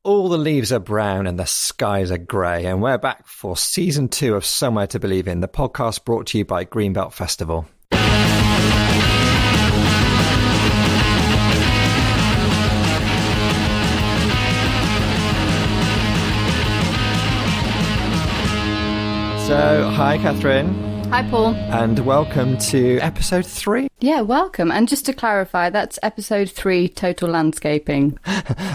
All the leaves are brown and the skies are grey, and we're back for Season 2 of Somewhere To Believe In, the podcast brought to you by Greenbelt Festival. So, hi Catherine. Hi Paul. And welcome to episode 3. Yeah, welcome. And just to clarify, that's episode 3, total landscaping.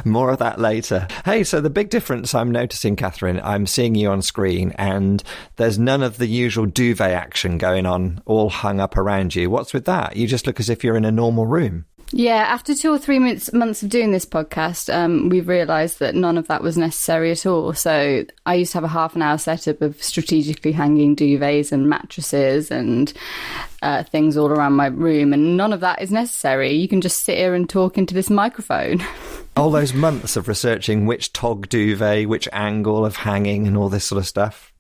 More of that later. Hey, so the big difference I'm noticing, Catherine, I'm seeing you on screen and there's none of the usual duvet action going on all hung up around you. What's with that? You just look as if you're in a normal room. Yeah, after 2 or 3 months of doing this podcast, we've realised that none of that was necessary at all. So I used to have a half an hour setup of strategically hanging duvets and mattresses and things all around my room, and none of that is necessary. You can just sit here and talk into this microphone. All those months of researching which tog duvet, which angle of hanging and all this sort of stuff.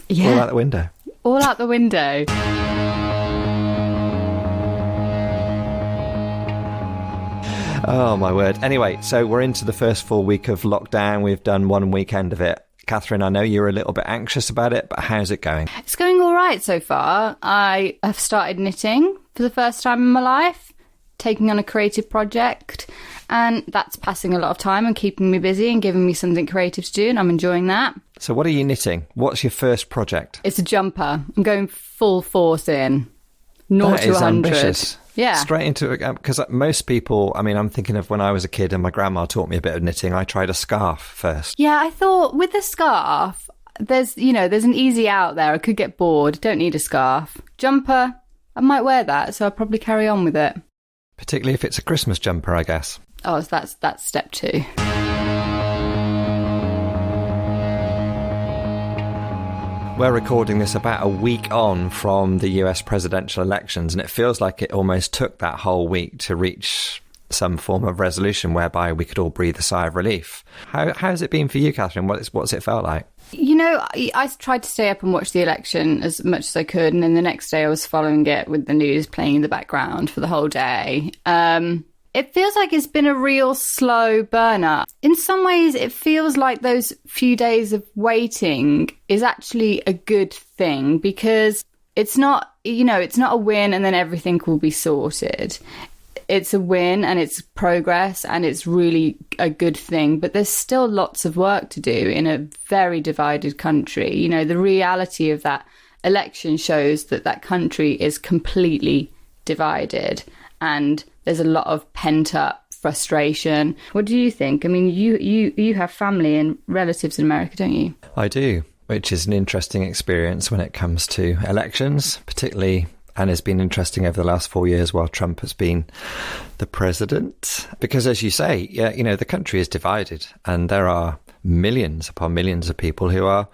Yeah. All out the window. All out the window. Oh, my word. Anyway, so we're into the first full week of lockdown. We've done one weekend of it. Catherine, I know you're a little bit anxious about it, but how's it going? It's going all right so far. I have started knitting for the first time in my life, taking on a creative project, and that's passing a lot of time and keeping me busy and giving me something creative to do, and I'm enjoying that. So what are you knitting? What's your first project? It's a jumper. I'm going full force in. 0 to 100. Ambitious. Yeah. Straight into it, because most people, I mean, I'm thinking of when I was a kid and my grandma taught me a bit of knitting. I tried a scarf first. Yeah, I thought with the scarf, there's an easy out there. I could get bored. Don't need a scarf. Jumper, I might wear that, so I'll probably carry on with it. Particularly if it's a Christmas jumper, I guess. Oh, so that's step 2. We're recording this about a week on from the US presidential elections, and it feels like it almost took that whole week to reach some form of resolution whereby we could all breathe a sigh of relief. How's it been for you, Catherine? What's it felt like? You know, I tried to stay up and watch the election as much as I could, and then the next day I was following it with the news playing in the background for the whole day. It feels like it's been a real slow burner. In some ways, it feels like those few days of waiting is actually a good thing, because it's not a win and then everything will be sorted. It's a win and it's progress and it's really a good thing, but there's still lots of work to do in a very divided country. You know, the reality of that election shows that country is completely divided, and there's a lot of pent-up frustration. What do you think? I mean, you have family and relatives in America, don't you? I do, which is an interesting experience when it comes to elections, particularly, and has been interesting over the last 4 years while Trump has been the president. Because as you say, you know, the country is divided, and there are millions upon millions of people who are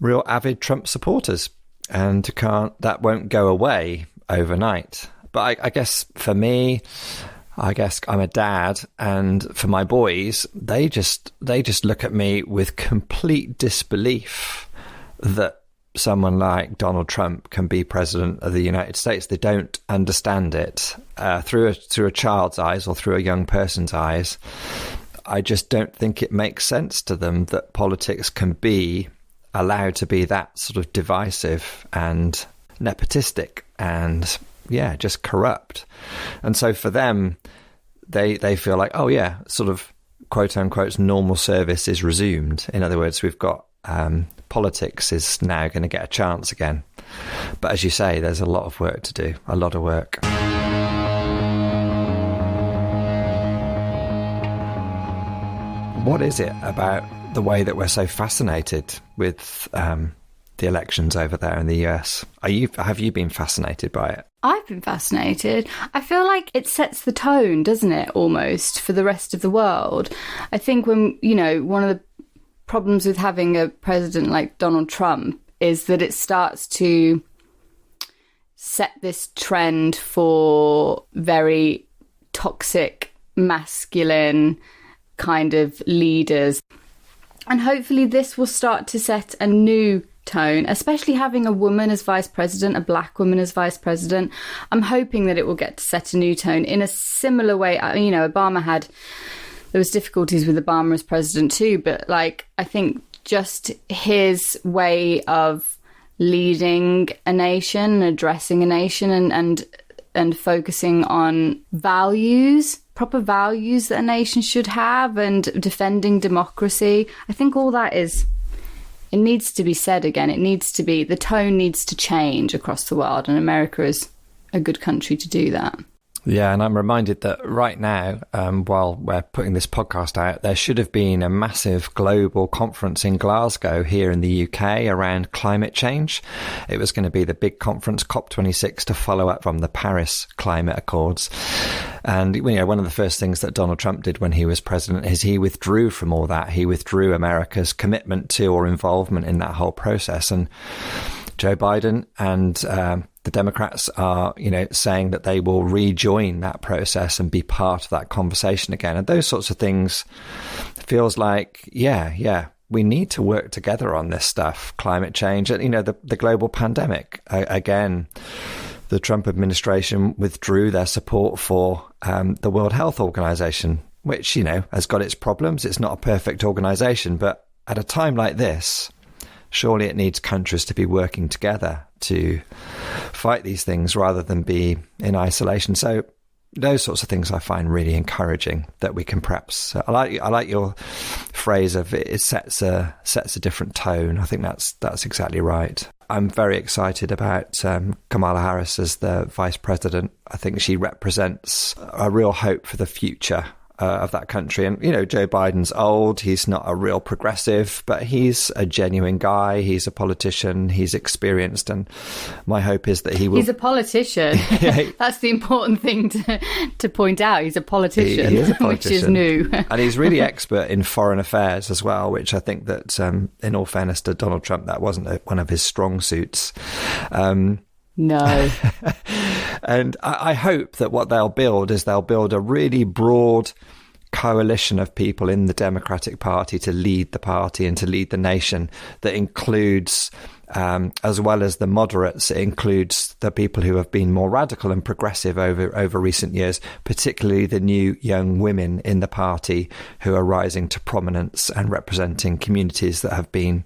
real avid Trump supporters, and that won't go away overnight. But I guess for me, I'm a dad, and for my boys, they just look at me with complete disbelief that someone like Donald Trump can be president of the United States. They don't understand it through a child's eyes or through a young person's eyes. I just don't think it makes sense to them that politics can be allowed to be that sort of divisive and nepotistic and just corrupt. And so for them, they feel like, oh yeah, sort of quote unquote normal service is resumed. In other words, we've got politics is now going to get a chance again. But as you say, there's a lot of work to do, a lot of work. What is it about the way that we're so fascinated with the elections over there in the US? Have you been fascinated by it? I've been fascinated. I feel like it sets the tone, doesn't it, almost, for the rest of the world. I think when, one of the problems with having a president like Donald Trump is that it starts to set this trend for very toxic, masculine kind of leaders. And hopefully this will start to set a new tone, especially having a woman as vice president, a black woman as vice president. I'm hoping that it will get to set a new tone in a similar way. Obama had there was difficulties with Obama as president too, but like, I think just his way of leading a nation, addressing a nation, and focusing on values, proper values that a nation should have, and defending democracy. I think all that it needs to be said again. The tone needs to change across the world, and America is a good country to do that. Yeah, and I'm reminded that right now, while we're putting this podcast out, there should have been a massive global conference in Glasgow here in the UK around climate change. It was going to be the big conference, COP26, to follow up from the Paris Climate Accords. And, you know, one of the first things that Donald Trump did when he was president is he withdrew from all that. He withdrew America's commitment to or involvement in that whole process. And Joe Biden and the Democrats are, you know, saying that they will rejoin that process and be part of that conversation again. And those sorts of things feels like, yeah, we need to work together on this stuff, climate change, and, you know, the global pandemic. Again, the Trump administration withdrew their support for the World Health Organization, which, you know, has got its problems. It's not a perfect organization, but at a time like this, surely it needs countries to be working together to fight these things rather than be in isolation. So those sorts of things I find really encouraging, that we can perhaps, I like your phrase of it sets a different tone. I think that's exactly right. I'm very excited about Kamala Harris as the vice president. I think she represents a real hope for the future of that country. And, you know, Joe Biden's old, he's not a real progressive, but he's a genuine guy. He's a politician. He's experienced. And my hope is that he will... He's a politician. That's the important thing to point out. He's a politician, he is a politician. Which is new. And he's really expert in foreign affairs as well, which I think that, in all fairness to Donald Trump, that wasn't one of his strong suits. No. And I hope that what they'll build a really broad coalition of people in the Democratic Party to lead the party and to lead the nation that includes, as well as the moderates, it includes the people who have been more radical and progressive over recent years, particularly the new young women in the party who are rising to prominence and representing communities that have been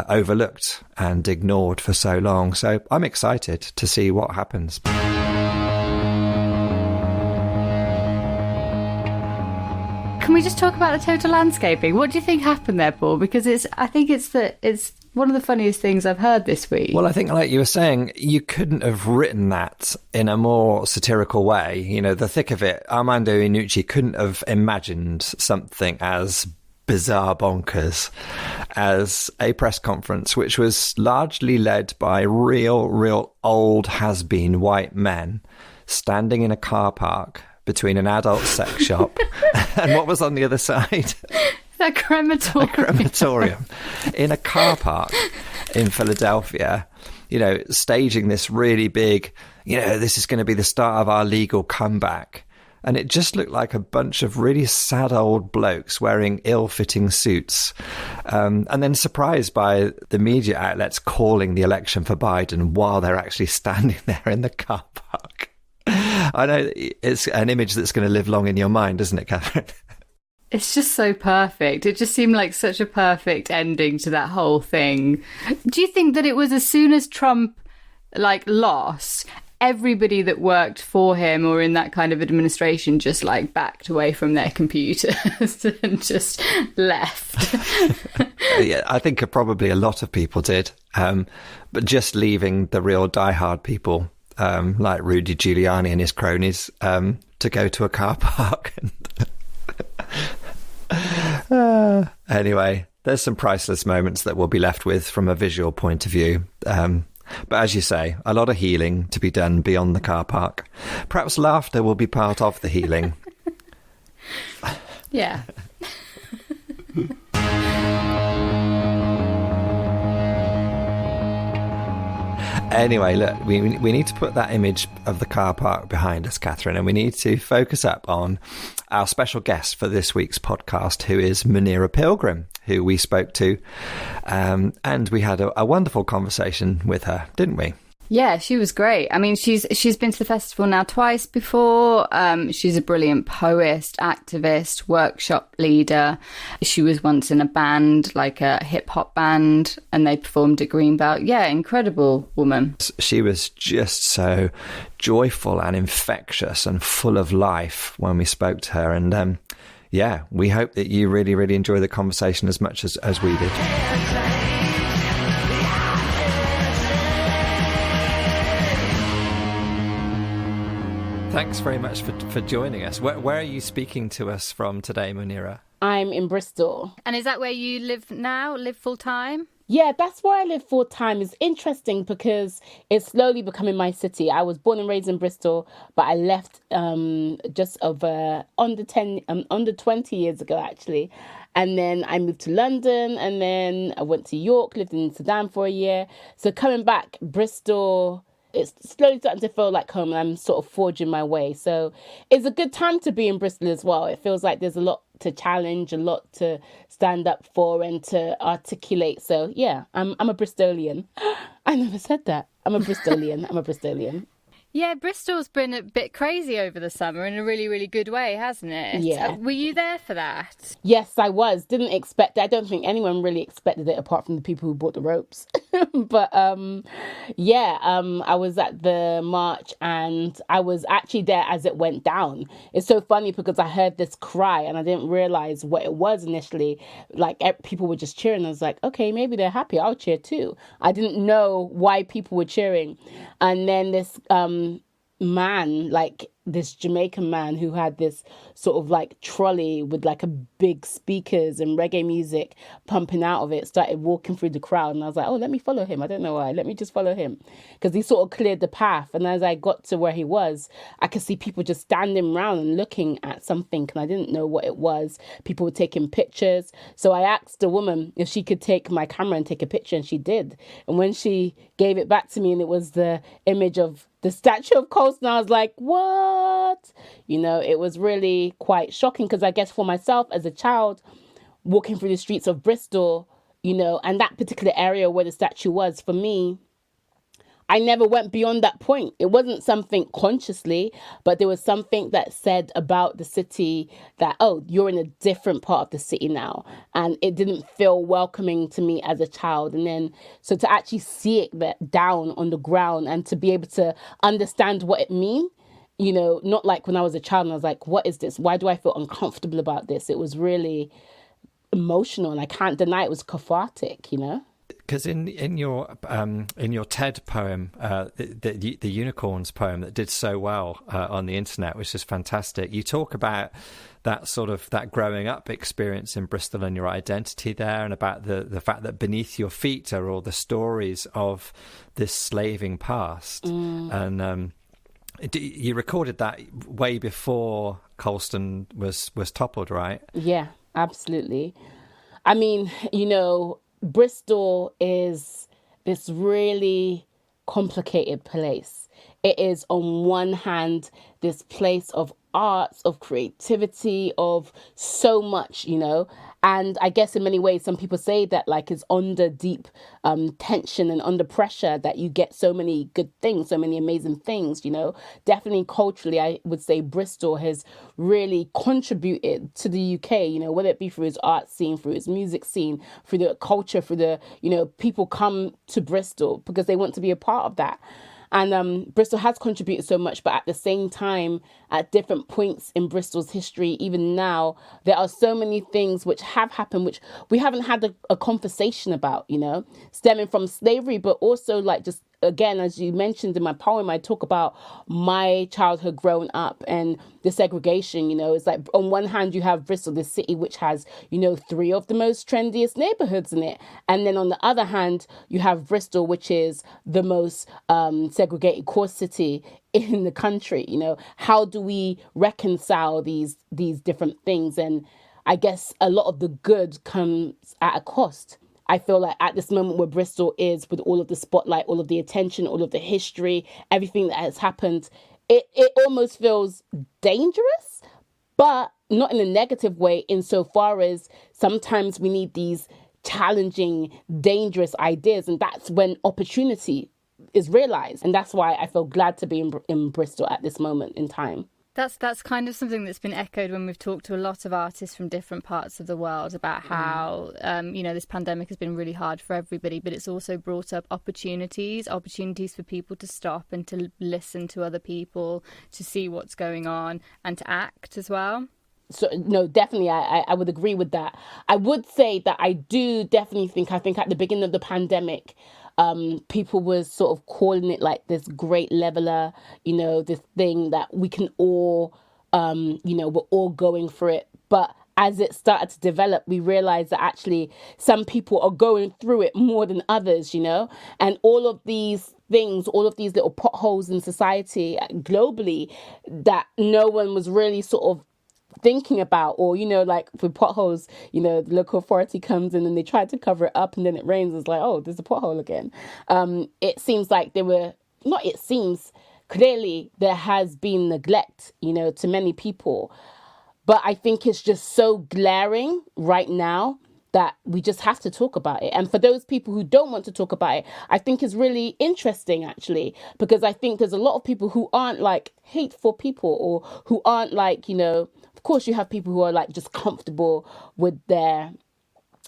overlooked and ignored for so long. So I'm excited to see what happens. Can we just talk about the total landscaping? What do you think happened there, Paul? Because I think it's one of the funniest things I've heard this week. Well, I think, like you were saying, you couldn't have written that in a more satirical way. You know, the thick of it, Armando Iannucci couldn't have imagined something as bizarre bonkers as a press conference, which was largely led by real old has-been white men standing in a car park between an adult sex shop and what was on the other side? A crematorium. A crematorium in a car park in Philadelphia, you know, staging this really big, you know, this is going to be the start of our legal comeback. And it just looked like a bunch of really sad old blokes wearing ill-fitting suits. And then surprised by the media outlets calling the election for Biden while they're actually standing there in the car park. I know it's an image that's going to live long in your mind, isn't it, Catherine? It's just so perfect. It just seemed like such a perfect ending to that whole thing. Do you think that it was as soon as Trump, lost, everybody that worked for him or in that kind of administration just, backed away from their computers and just left? Yeah, I think probably a lot of people did. But just leaving the real diehard people, like Rudy Giuliani and his cronies, to go to a car park. Anyway, there's some priceless moments that we'll be left with from a visual point of view. But as you say, a lot of healing to be done beyond the car park. Perhaps laughter will be part of the healing. Yeah. Anyway, look, we need to put that image of the car park behind us, Catherine, and we need to focus up on our special guest for this week's podcast, who is Muneera Pilgrim, who we spoke to, and we had a wonderful conversation with her, didn't we? Yeah, she was great. I mean, she's been to the festival now twice before. She's a brilliant poet, activist, workshop leader. She was once in a band, like a hip hop band, and they performed at Greenbelt. Yeah, incredible woman. She was just so joyful and infectious and full of life when we spoke to her. And yeah, we hope that you really, really enjoy the conversation as much as we did. Thanks very much for joining us. Where are you speaking to us from today, Muneera? I'm in Bristol. And is that where you live now, live full time? Yeah, that's where I live full time. It's interesting because it's slowly becoming my city. I was born and raised in Bristol, but I left just over under 20 years ago, actually. And then I moved to London, and then I went to York, lived in Sudan for a year. So coming back, Bristol, it's slowly starting to feel like home, and I'm sort of forging my way. So it's a good time to be in Bristol as well. It feels like there's a lot to challenge, a lot to stand up for and to articulate. So yeah, I'm a Bristolian. I never said that. I'm a Bristolian. Yeah, Bristol's been a bit crazy over the summer in a really, really good way, hasn't it? Yeah. Were you there for that? Yes, I was. Didn't expect it. I don't think anyone really expected it apart from the people who bought the ropes. But I was at the march and I was actually there as it went down. It's so funny because I heard this cry and I didn't realize what it was initially. Like people were just cheering. I was like, okay, maybe they're happy. I'll cheer too. I didn't know why people were cheering. And then this man, like this Jamaican man who had this sort of like trolley with like a big speakers and reggae music pumping out of it, started walking through the crowd. And I was like, oh, let me follow him. I don't know why. Let me just follow him. Because he sort of cleared the path. And as I got to where he was, I could see people just standing around and looking at something. And I didn't know what it was. People were taking pictures. So I asked the woman if she could take my camera and take a picture. And she did. And when she gave it back to me and it was the image of the statue of Colston, I was like, what? You know, it was really quite shocking because I guess for myself as a child, walking through the streets of Bristol, you know, and that particular area where the statue was, for me, I never went beyond that point. It wasn't something consciously, but there was something that said about the city that, oh, you're in a different part of the city now. And it didn't feel welcoming to me as a child. And then, so to actually see it down on the ground and to be able to understand what it means, you know, not like when I was a child and I was like, what is this? Why do I feel uncomfortable about this? It was really emotional and I can't deny it was cathartic, you know? Because in your TED poem, the unicorns poem that did so well on the internet, which is fantastic, you talk about that growing up experience in Bristol and your identity there, and about the fact that beneath your feet are all the stories of this slaving past. And you recorded that way before Colston was toppled, right? Yeah, absolutely. I mean, you know, Bristol is this really complicated place. It is on one hand this place of arts, of creativity, of so much, you know. And I guess in many ways, some people say that like it's under deep tension and under pressure that you get so many good things, so many amazing things, you know. Definitely culturally, I would say Bristol has really contributed to the UK, you know, whether it be through its art scene, through its music scene, through the culture, through the, you know, people come to Bristol because they want to be a part of that. And Bristol has contributed so much, but at the same time, at different points in Bristol's history, even now, there are so many things which have happened, which we haven't had a conversation about, you know, stemming from slavery, but also like just, again, as you mentioned in my poem, I talk about my childhood growing up and the segregation, you know. It's like on one hand, you have Bristol, this city which has, you know, 3 of the most trendiest neighborhoods in it. And then on the other hand, you have Bristol, which is the most segregated core city in the country. You know, how do we reconcile these different things? And I guess a lot of the good comes at a cost. I feel like at this moment where Bristol is, with all of the spotlight, all of the attention, all of the history, everything that has happened, it almost feels dangerous, but not in a negative way, insofar as sometimes we need these challenging, dangerous ideas. And that's when opportunity is realized. And that's why I feel glad to be in Bristol at this moment in time. That's kind of something that's been echoed when we've talked to a lot of artists from different parts of the world about how, this pandemic has been really hard for everybody, but it's also brought up opportunities for people to stop and to listen to other people, to see what's going on and to act as well. So, no, definitely, I would agree with that. I would say that I do definitely think at the beginning of the pandemic, people was sort of calling it like this great leveler, this thing that we can all, we're all going for it. But as it started to develop, we realized that actually some people are going through it more than others, and all of these things, all of these little potholes in society globally that no one was really sort of thinking about, or like with potholes, the local authority comes in and they try to cover it up and then it rains, it's like, oh, there's a pothole again. It seems like clearly there has been neglect, to many people, but I think it's just so glaring right now that we just have to talk about it. And for those people who don't want to talk about it, I think it's really interesting, actually, because I think there's a lot of people who aren't like hateful people, or who aren't like, of course you have people who are like just comfortable with their,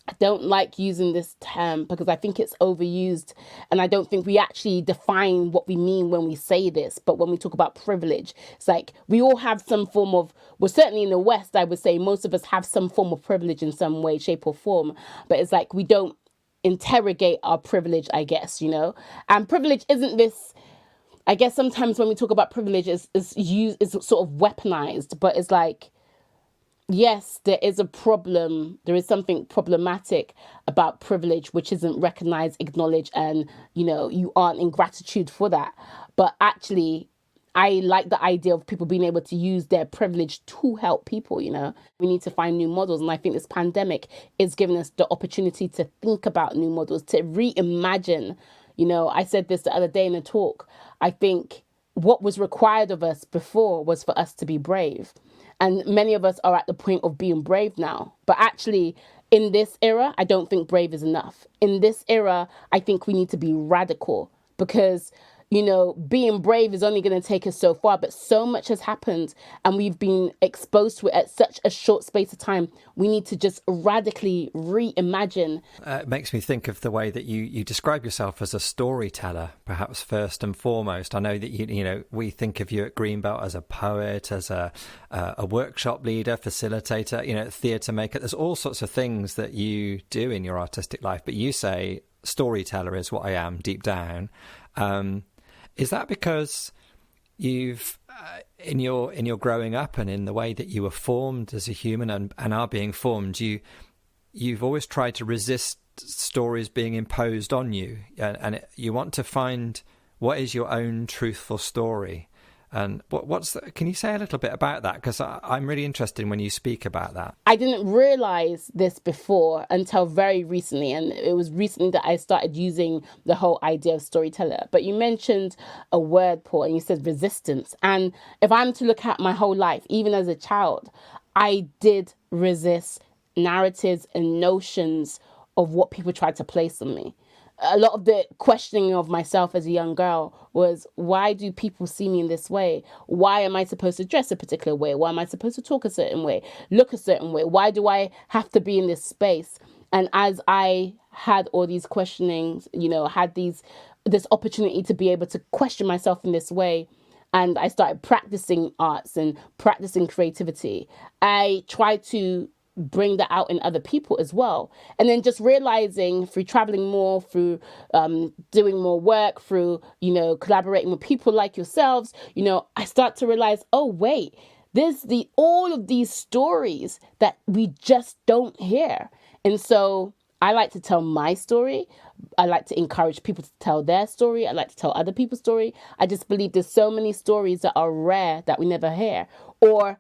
I don't like using this term because I think it's overused, and I don't think we actually define what we mean when we say this. But when we talk about privilege, it's like we all have some form of, well, certainly in the West, I would say most of us have some form of privilege in some way, shape or form. But it's like we don't interrogate our privilege, I guess, And privilege isn't this, I guess sometimes when we talk about privilege, it's sort of weaponized, but it's like, yes, there is a problem. There is something problematic about privilege, which isn't recognized, acknowledged, and, you aren't in gratitude for that. But actually, I like the idea of people being able to use their privilege to help people, We need to find new models. And I think this pandemic is giving us the opportunity to think about new models, to reimagine. I said this the other day in a talk. I think what was required of us before was for us to be brave. And many of us are at the point of being brave now. But actually, in this era, I don't think brave is enough. In this era, I think we need to be radical because, being brave is only going to take us so far. But so much has happened and we've been exposed to it at such a short space of time. We need to just radically reimagine. It makes me think of the way that you describe yourself as a storyteller, perhaps first and foremost. I know that, we think of you at Greenbelt as a poet, as a workshop leader, facilitator, theatre maker. There's all sorts of things that you do in your artistic life, but you say storyteller is what I am deep down. Is that because you've, in your growing up and in the way that you were formed as a human and are being formed, you've always tried to resist stories being imposed on you, and you want to find what is your own truthful story? And can you say a little bit about that? Because I'm really interested when you speak about that. I didn't realize this before until very recently. And it was recently that I started using the whole idea of storyteller. But you mentioned a word, Paul, and you said resistance. And if I'm to look at my whole life, even as a child, I did resist narratives and notions of what people tried to place on me. A lot of the questioning of myself as a young girl was, why do people see me in this way? Why am I supposed to dress a particular way? Why am I supposed to talk a certain way, look a certain way? Why do I have to be in this space? And as I had all these questionings, had this opportunity to be able to question myself in this way, and I started practicing arts and practicing creativity, I tried to bring that out in other people as well. And then just realizing through traveling more, through doing more work, through, collaborating with people like yourselves, I start to realize, oh, wait, there's all of these stories that we just don't hear. And so I like to tell my story. I like to encourage people to tell their story. I like to tell other people's story. I just believe there's so many stories that are rare that we never hear. Or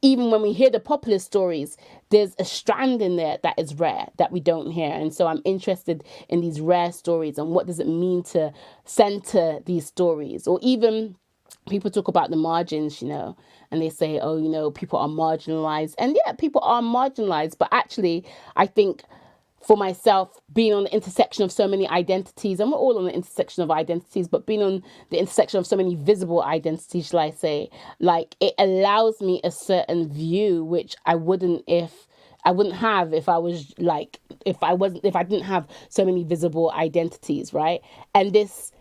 even when we hear the popular stories, there's a strand in there that is rare that we don't hear. And so I'm interested in these rare stories and what does it mean to center these stories. Or even people talk about the margins, and they say, oh, people are marginalized. And yeah, people are marginalized. But actually, I think for myself, being on the intersection of so many identities, and we're all on the intersection of identities, but being on the intersection of so many visible identities, shall I say, like, it allows me a certain view, which I wouldn't have if I was like, if I didn't have so many visible identities, right? And this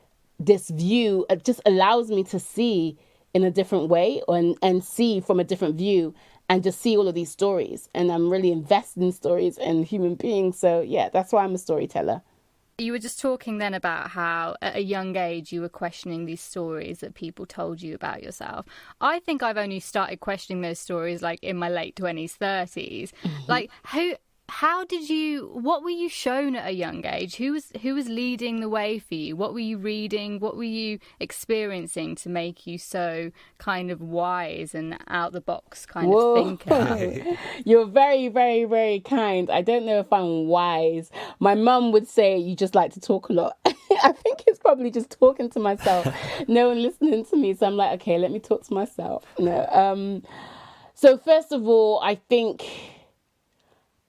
view just allows me to see in a different way, and see from a different view, and just see all of these stories. And I'm really invested in stories and human beings. So yeah, that's why I'm a storyteller. You were just talking then about how at a young age you were questioning these stories that people told you about yourself. I think I've only started questioning those stories like in my late 20s, 30s. Like, what were you shown at a young age? Who was leading the way for you? What were you reading? What were you experiencing to make you so kind of wise and out the box kind of thinker? You're very, very, very kind. I don't know if I'm wise. My mum would say you just like to talk a lot. I think it's probably just talking to myself. No one listening to me. So I'm like, okay, let me talk to myself. No. So first of all, I think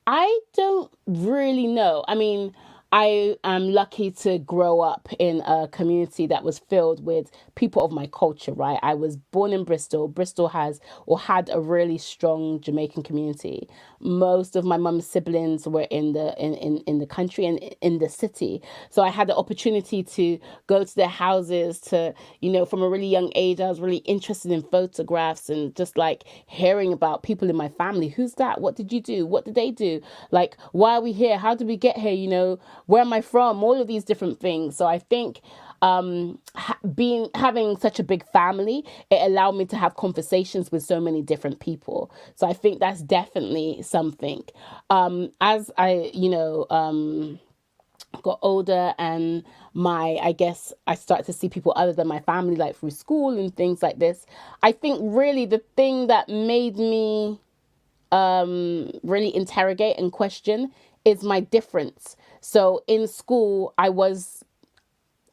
I don't really know. I mean, I am lucky to grow up in a community that was filled with people of my culture, right? I was born in Bristol. Bristol had a really strong Jamaican community. Most of my mum's siblings were in the country and in the city. So I had the opportunity to go to their houses to, from a really young age, I was really interested in photographs and just like hearing about people in my family. Who's that? What did you do? What did they do? Like, why are we here? How did we get here? Where am I from? All of these different things. So I think having such a big family, it allowed me to have conversations with so many different people. So I think that's definitely something. As I, got older and I guess I started to see people other than my family, like through school and things like this. I think really the thing that made me really interrogate and question is my difference. So in school, I was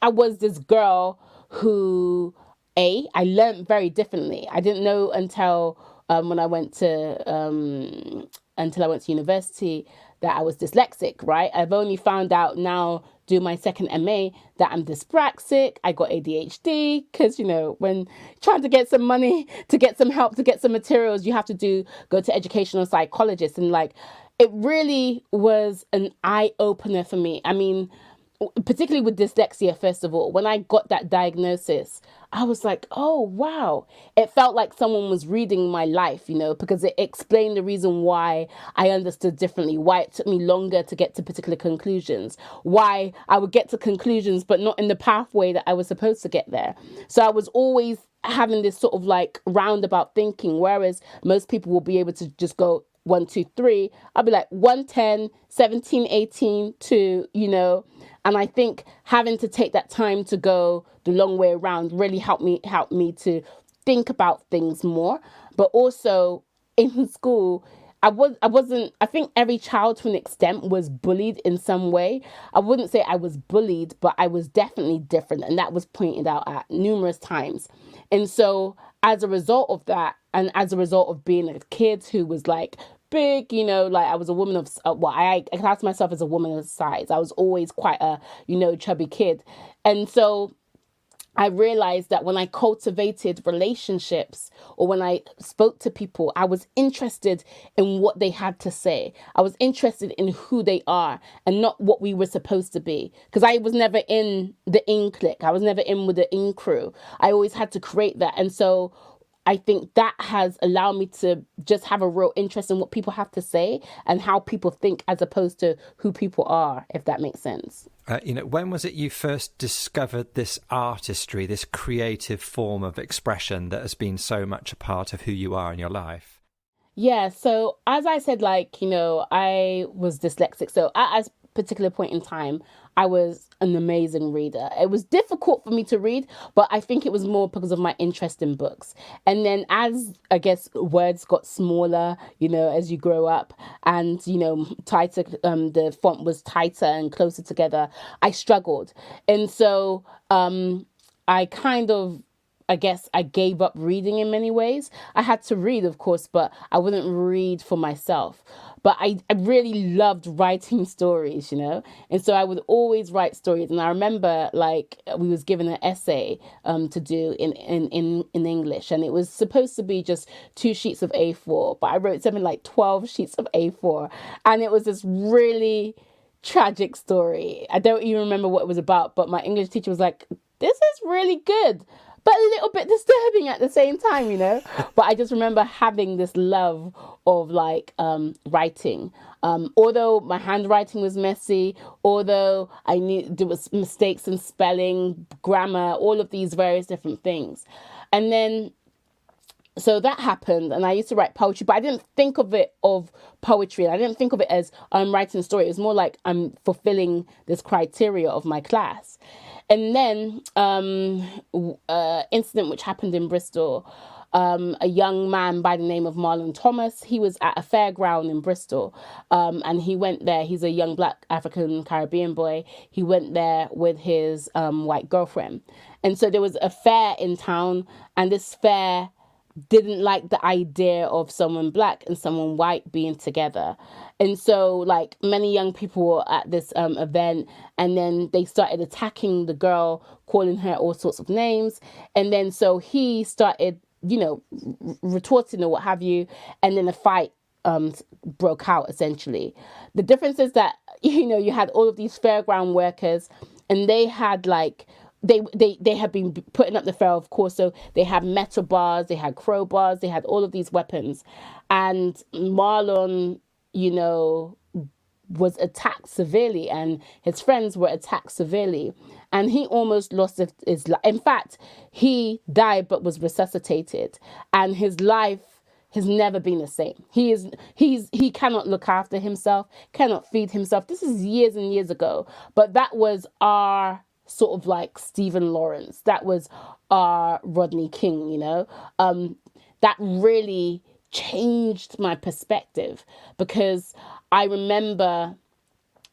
this girl who, I learned very differently. I didn't know until when I went to university that I was dyslexic, right? I've only found out now, do my second MA, that I'm dyspraxic. I got ADHD because, when trying to get some money, to get some help, to get some materials, you have to go to educational psychologists. And like, it really was an eye opener for me. I mean, particularly with dyslexia, first of all, when I got that diagnosis, I was like, oh, wow. It felt like someone was reading my life, because it explained the reason why I understood differently, why it took me longer to get to particular conclusions, why I would get to conclusions, but not in the pathway that I was supposed to get there. So I was always having this sort of like roundabout thinking, whereas most people will be able to just go 1, 2, 3. I'll be like 110, 17, 18, 2, And I think having to take that time to go the long way around really helped me to think about things more. But also in school, I think every child to an extent was bullied in some way. I wouldn't say I was bullied, but I was definitely different. And that was pointed out at numerous times. And so as a result of that, and as a result of being a kid who was like big, like I was a woman of, I class myself as a woman of size. I was always quite a, chubby kid. And so I realized that when I cultivated relationships or when I spoke to people, I was interested in what they had to say. I was interested in who they are and not what we were supposed to be. Because I was never in the in clique. I was never in with the in crew. I always had to create that. And so I think that has allowed me to just have a real interest in what people have to say and how people think as opposed to who people are, if that makes sense. When was it you first discovered this artistry, this creative form of expression that has been so much a part of who you are in your life? Yeah, so as I said, I was dyslexic. So at a particular point in time, I was an amazing reader. It was difficult for me to read, but I think it was more because of my interest in books. And then as, I guess, words got smaller, as you grow up and, tighter, the font was tighter and closer together, I struggled. And so I kind of I guess I gave up reading in many ways. I had to read, of course, but I wouldn't read for myself. But I really loved writing stories, you know? And so I would always write stories. And I remember, like, we was given an essay to do in English. And it was supposed to be just 2 sheets of A4. But I wrote something like 12 sheets of A4. And it was this really tragic story. I don't even remember what it was about. But my English teacher was like, this is really good, but a little bit disturbing at the same time, you know? But I just remember having this love of like writing. Although my handwriting was messy, although I knew there was mistakes in spelling, grammar, all of these various different things. And then, so that happened, and I used to write poetry, but I didn't think of it of poetry. I didn't think of it as I'm writing a story. It was more like I'm fulfilling this criteria of my class. And then incident which happened in Bristol, a young man by the name of Marlon Thomas, he was at a fairground in Bristol, and he went there. He's a young black African Caribbean boy. He went there with his white girlfriend. And so there was a fair in town, and this fair didn't like the idea of someone black and someone white being together. And so, like, many young people were at this event, and then they started attacking the girl, calling her all sorts of names. And then so he started, you know, retorting or what have you, and then a fight broke out, essentially. The difference is that, you know, you had all of these fairground workers, and they had, like, they had been putting up the fair, of course, so they had metal bars, they had crowbars, they had all of these weapons. And Marlon, you know, was attacked severely, and his friends were attacked severely, and he almost lost his life. In fact, he died but was resuscitated, and his life has never been the same. He cannot look after himself, cannot feed himself. This is years and years ago, but that was our sort of like Stephen Lawrence. That was our Rodney King, you know. That really changed my perspective, because I remember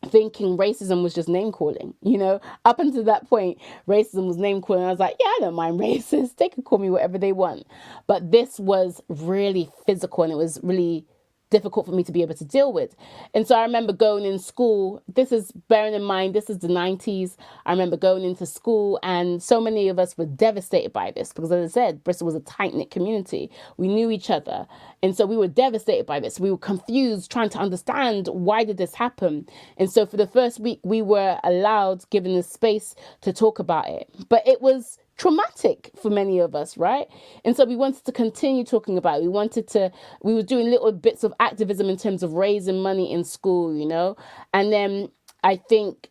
thinking racism was just name calling, you know. Up until that point, racism was name calling. I was like, yeah, I don't mind racists. They can call me whatever they want. But this was really physical, and it was really difficult for me to be able to deal with. And so I remember going in school. This is, bearing in mind, this is the 90s. I remember going into school, and so many of us were devastated by this, because, as I said, Bristol was a tight-knit community. We knew each other. And so we were devastated by this. We were confused, trying to understand, why did this happen? And so for the first week, we were allowed, given the space to talk about it. But it was traumatic for many of us, right? And so we wanted to continue talking about it. We were doing little bits of activism in terms of raising money in school, you know? And then I think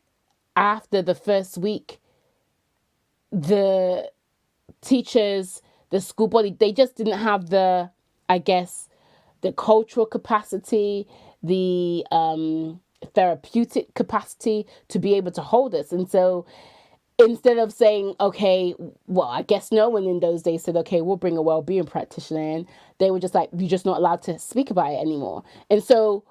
after the first week, the teachers, the school body, they just didn't have the cultural capacity, the therapeutic capacity to be able to hold us. And so instead of saying, okay, well, I guess no one in those days said, okay, we'll bring a well-being practitioner in, they were just like, you're just not allowed to speak about it anymore. And so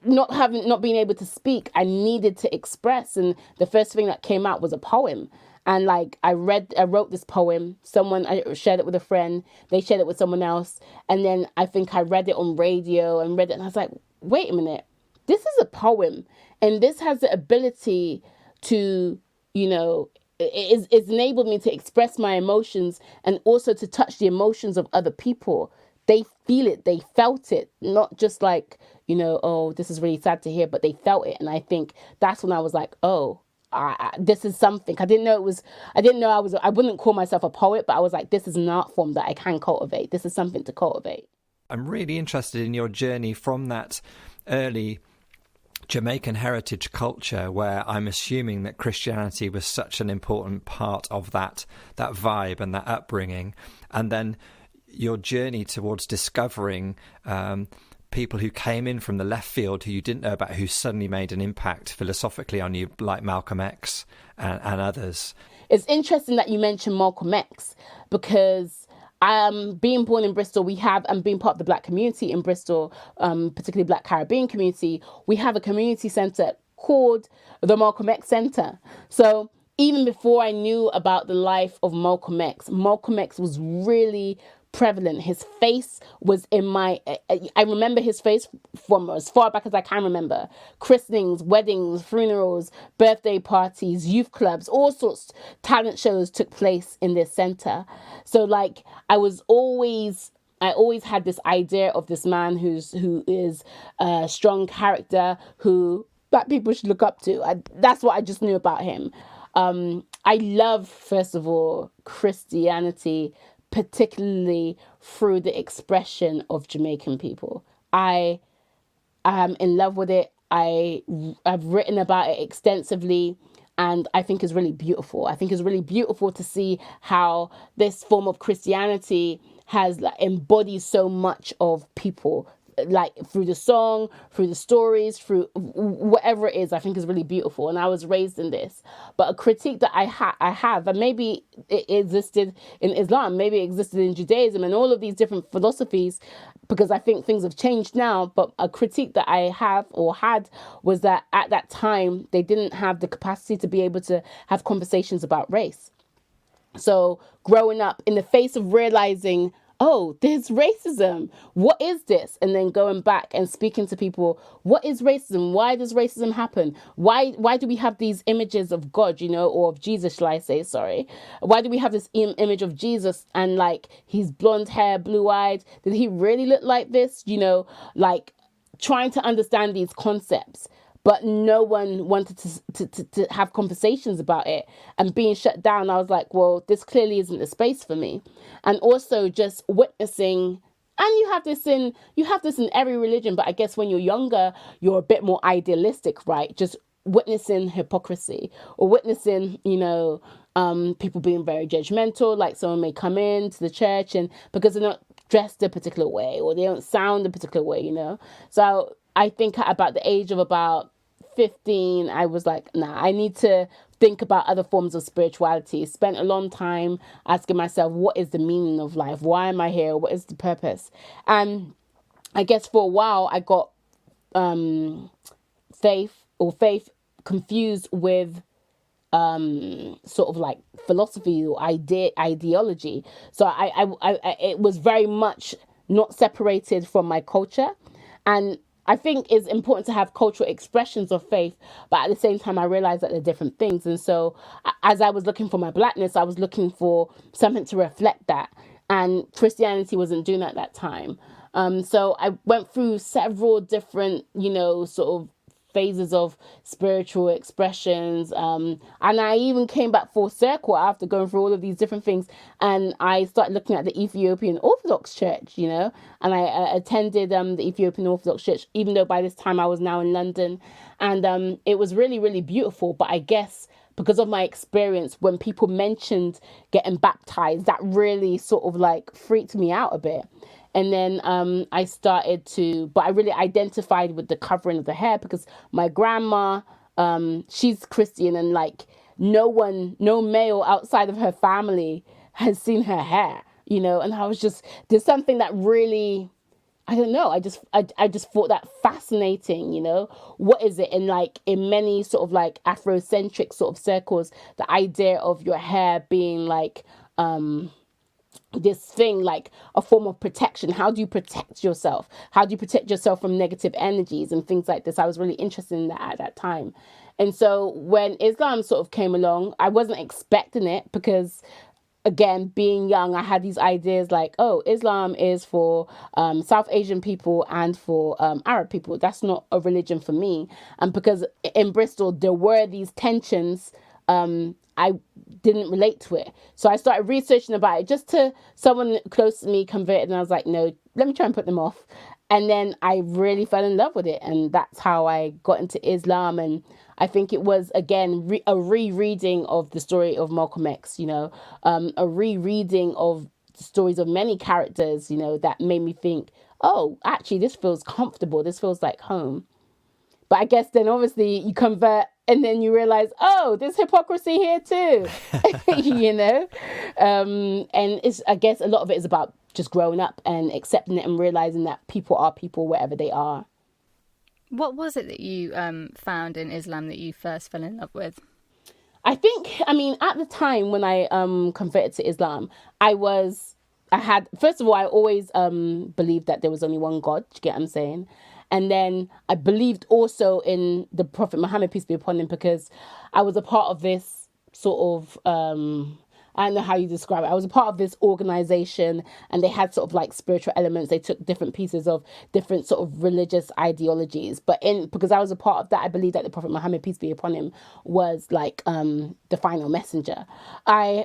not being able to speak, I needed to express. And the first thing that came out was a poem. And like, I wrote this poem. I shared it with a friend. They shared it with someone else. And then I think I read it on radio and I was like, wait a minute, this is a poem. And this has the ability to, you know, it's enabled me to express my emotions and also to touch the emotions of other people. They feel it, they felt it, not just like, you know, oh, this is really sad to hear, but they felt it. And I think that's when I was like, oh, this is something. I wouldn't call myself a poet, but I was like, this is an art form that I can cultivate. This is something to cultivate. I'm really interested in your journey from that early Jamaican heritage culture, where I'm assuming that Christianity was such an important part of that vibe and that upbringing, and then your journey towards discovering people who came in from the left field who you didn't know about, who suddenly made an impact philosophically on you, like Malcolm X and others. It's interesting that you mentioned Malcolm X, because being born in Bristol, and being part of the Black community in Bristol, particularly Black Caribbean community, we have a community centre called the Malcolm X Centre. So even before I knew about the life of Malcolm X was really prevalent. His face was in I remember his face from as far back as I can remember. Christenings, weddings, funerals, birthday parties, youth clubs, all sorts talent shows took place in this center. So like I always had this idea of this man who is a strong character who Black people should look up to. That's what I just knew about him. I love, first of all, Christianity, particularly through the expression of Jamaican people. I am in love with it. I've written about it extensively, and I think it's really beautiful. I think it's really beautiful to see how this form of Christianity has embodied so much of people, like through the song, through the stories, through whatever it is. I think is really beautiful, and I was raised in this. But a critique that I have, and maybe it existed in Islam, maybe it existed in Judaism, and all of these different philosophies, because I think things have changed now. But a critique that I have or had was that at that time they didn't have the capacity to be able to have conversations about race. So growing up in the face of realizing, oh, there's racism. What is this? And then going back and speaking to people, what is racism? Why does racism happen? Why do we have these images of God, or of Jesus, shall I say, sorry. Why do we have this image of Jesus and like he's blonde hair, blue eyed? Did he really look like this? Like trying to understand these concepts. But no one wanted to have conversations about it, and being shut down. I was like, well, this clearly isn't the space for me. And also just witnessing, and you have this in every religion, but I guess when you're younger, you're a bit more idealistic, right? Just witnessing hypocrisy, or witnessing, people being very judgmental, like someone may come into the church and because they're not dressed a particular way or they don't sound a particular way, So I think about the age of about 15, I was like, nah, I need to think about other forms of spirituality. Spent a long time asking myself, what is the meaning of life? Why am I here? What is the purpose? And I guess for a while I got faith confused with sort of like philosophy or ideology. So I it was very much not separated from my culture. And I think it's important to have cultural expressions of faith, but at the same time, I realized that they're different things. And so as I was looking for my Blackness, I was looking for something to reflect that. And Christianity wasn't doing that at that time. So I went through several different, sort of phases of spiritual expressions. And I even came back full circle after going through all of these different things. And I started looking at the Ethiopian Orthodox Church, and I attended the Ethiopian Orthodox Church, even though by this time I was now in London. And it was really, really beautiful. But I guess because of my experience, when people mentioned getting baptized, that really sort of like freaked me out a bit. And then I started but I really identified with the covering of the hair because my grandma, she's Christian, and like no male outside of her family has seen her hair, and I was just, there's something that really, I don't know, I just thought that fascinating, what is it? And like in many sort of like Afrocentric sort of circles, the idea of your hair being like, this thing like a form of protection. How do you protect yourself? How do you protect yourself from negative energies and things like this? I was really interested in that at that time. And so when Islam sort of came along, I wasn't expecting it because, again, being young, I had these ideas like, oh, Islam is for South Asian people and for Arab people. That's not a religion for me. And because in Bristol, there were these tensions, I didn't relate to it. So I started researching about it just to someone close to me converted. And I was like, no, let me try and put them off. And then I really fell in love with it. And that's how I got into Islam. And I think it was, again, a rereading of the story of Malcolm X, a rereading of the stories of many characters, that made me think, oh, actually, this feels comfortable. This feels like home. But I guess then obviously you convert and then you realize, oh, there's hypocrisy here too, and it's, I guess a lot of it is about just growing up and accepting it and realizing that people are people wherever they are. What was it that you found in Islam that you first fell in love with? I think, I mean, at the time when I converted to Islam, first of all, I always believed that there was only one God. Do you get what I'm saying? And then I believed also in the Prophet Muhammad, peace be upon him, because I was a part of this sort of, I don't know how you describe it. I was a part of this organization, and they had sort of like spiritual elements. They took different pieces of different sort of religious ideologies. But because I was a part of that, I believe that the Prophet Muhammad, peace be upon him, was like the final messenger. I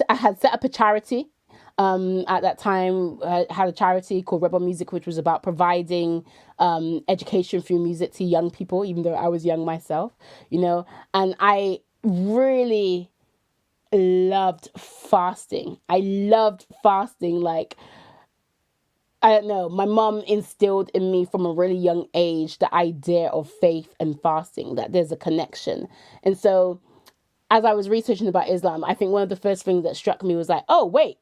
had set up a charity. At that time, I had a charity called Rebel Music, which was about providing education through music to young people, even though I was young myself, and I really loved fasting. I loved fasting. Like, I don't know, my mum instilled in me from a really young age the idea of faith and fasting, that there's a connection. And so as I was researching about Islam, I think one of the first things that struck me was like, oh, wait,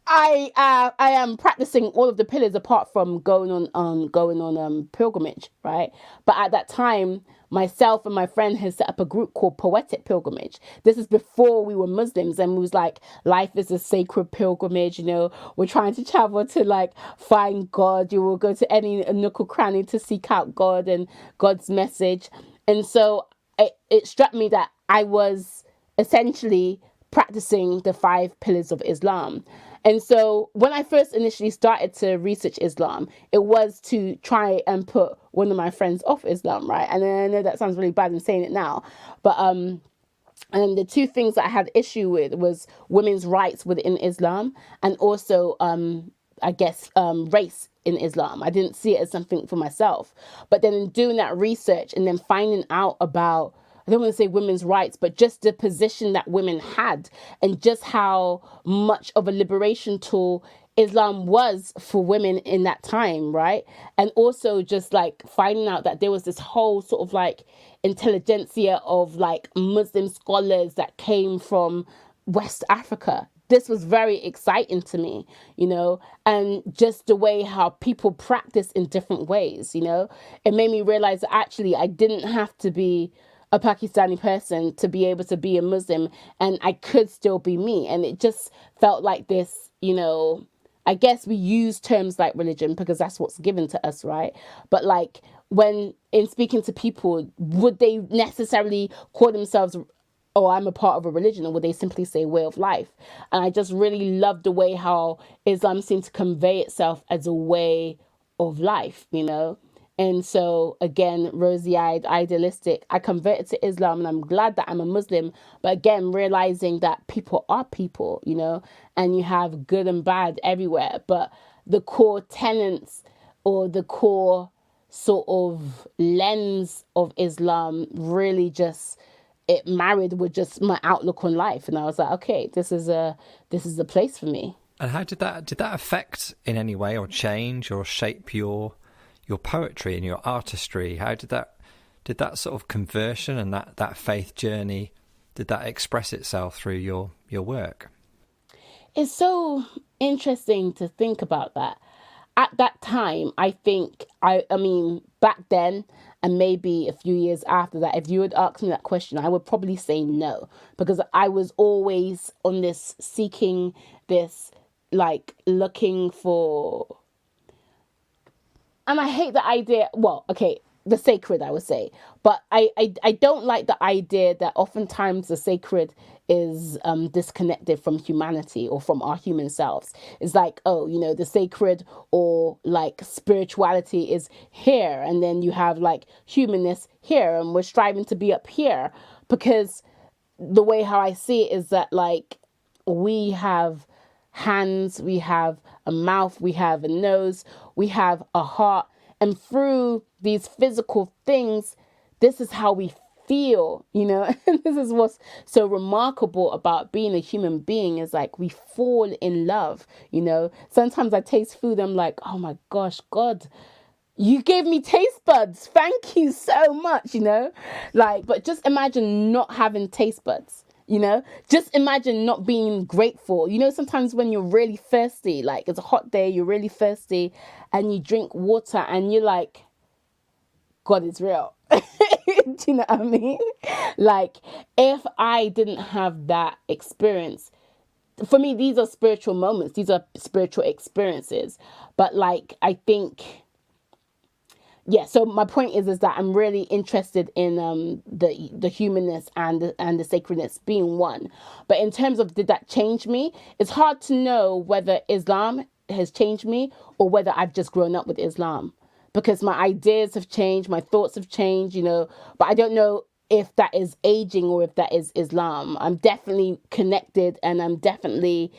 I am practicing all of the pillars apart from going on pilgrimage, right? But at that time, myself and my friend had set up a group called Poetic Pilgrimage. This is before we were Muslims, and we was like, life is a sacred pilgrimage, we're trying to travel to like find God. You will go to any nook or cranny to seek out God and God's message. And so it struck me that I was essentially practicing the 5 pillars of Islam. And so when I first initially started to research Islam, it was to try and put one of my friends off Islam, right? And I know that sounds really bad in saying it now, but and the 2 things that I had issue with was women's rights within Islam, and also race in Islam. I didn't see it as something for myself. But then in doing that research and then finding out about, I don't want to say women's rights, but just the position that women had, and just how much of a liberation tool Islam was for women in that time, right? And also just like finding out that there was this whole sort of like intelligentsia of like Muslim scholars that came from West Africa. This was very exciting to me, and just the way how people practice in different ways, it made me realize that actually I didn't have to be a Pakistani person to be able to be a Muslim, and I could still be me. And it just felt like this, I guess we use terms like religion because that's what's given to us, right? But like when in speaking to people, would they necessarily call themselves, oh, I'm a part of a religion, or would they simply say way of life? And I just really loved the way how Islam seemed to convey itself as a way of life, And so, again, rosy-eyed, idealistic, I converted to Islam, and I'm glad that I'm a Muslim. But again, realizing that people are people, and you have good and bad everywhere. But the core tenets or the core sort of lens of Islam really just, it married with just my outlook on life. And I was like, okay, this is a place for me. And how did that affect in any way, or change or shape your poetry and your artistry? How did that sort of conversion and that faith journey, did that express itself through your work? It's so interesting to think about that. At that time, I think, I mean, back then, and maybe a few years after that, if you had asked me that question, I would probably say no, because I was always on this seeking, this like looking for, and I hate the idea, well, okay, the sacred, I would say. But I don't like the idea that oftentimes the sacred is disconnected from humanity or from our human selves. It's like, oh, the sacred or like spirituality is here, and then you have like humanness here, and we're striving to be up here. Because the way how I see it is that like we have hands, we have a mouth, we have a nose, we have a heart, and through these physical things, this is how we feel, and this is what's so remarkable about being a human being, is like we fall in love. Sometimes I taste food, I'm like, oh my gosh, God, you gave me taste buds, thank you so much, like, but just imagine not having taste buds. Just imagine not being grateful. Sometimes when you're really thirsty, like it's a hot day, you're really thirsty, and you drink water and you're like, God is real. Do you know what I mean? Like, if I didn't have that experience, for me, these are spiritual moments. These are spiritual experiences. But like, I think, yeah. So my point is that I'm really interested in the humanness and the sacredness being one. But in terms of, did that change me? It's hard to know whether Islam has changed me or whether I've just grown up with Islam, because my ideas have changed, my thoughts have changed, you know. But I don't know if that is aging or if that is Islam. I'm definitely connected, and I'm definitely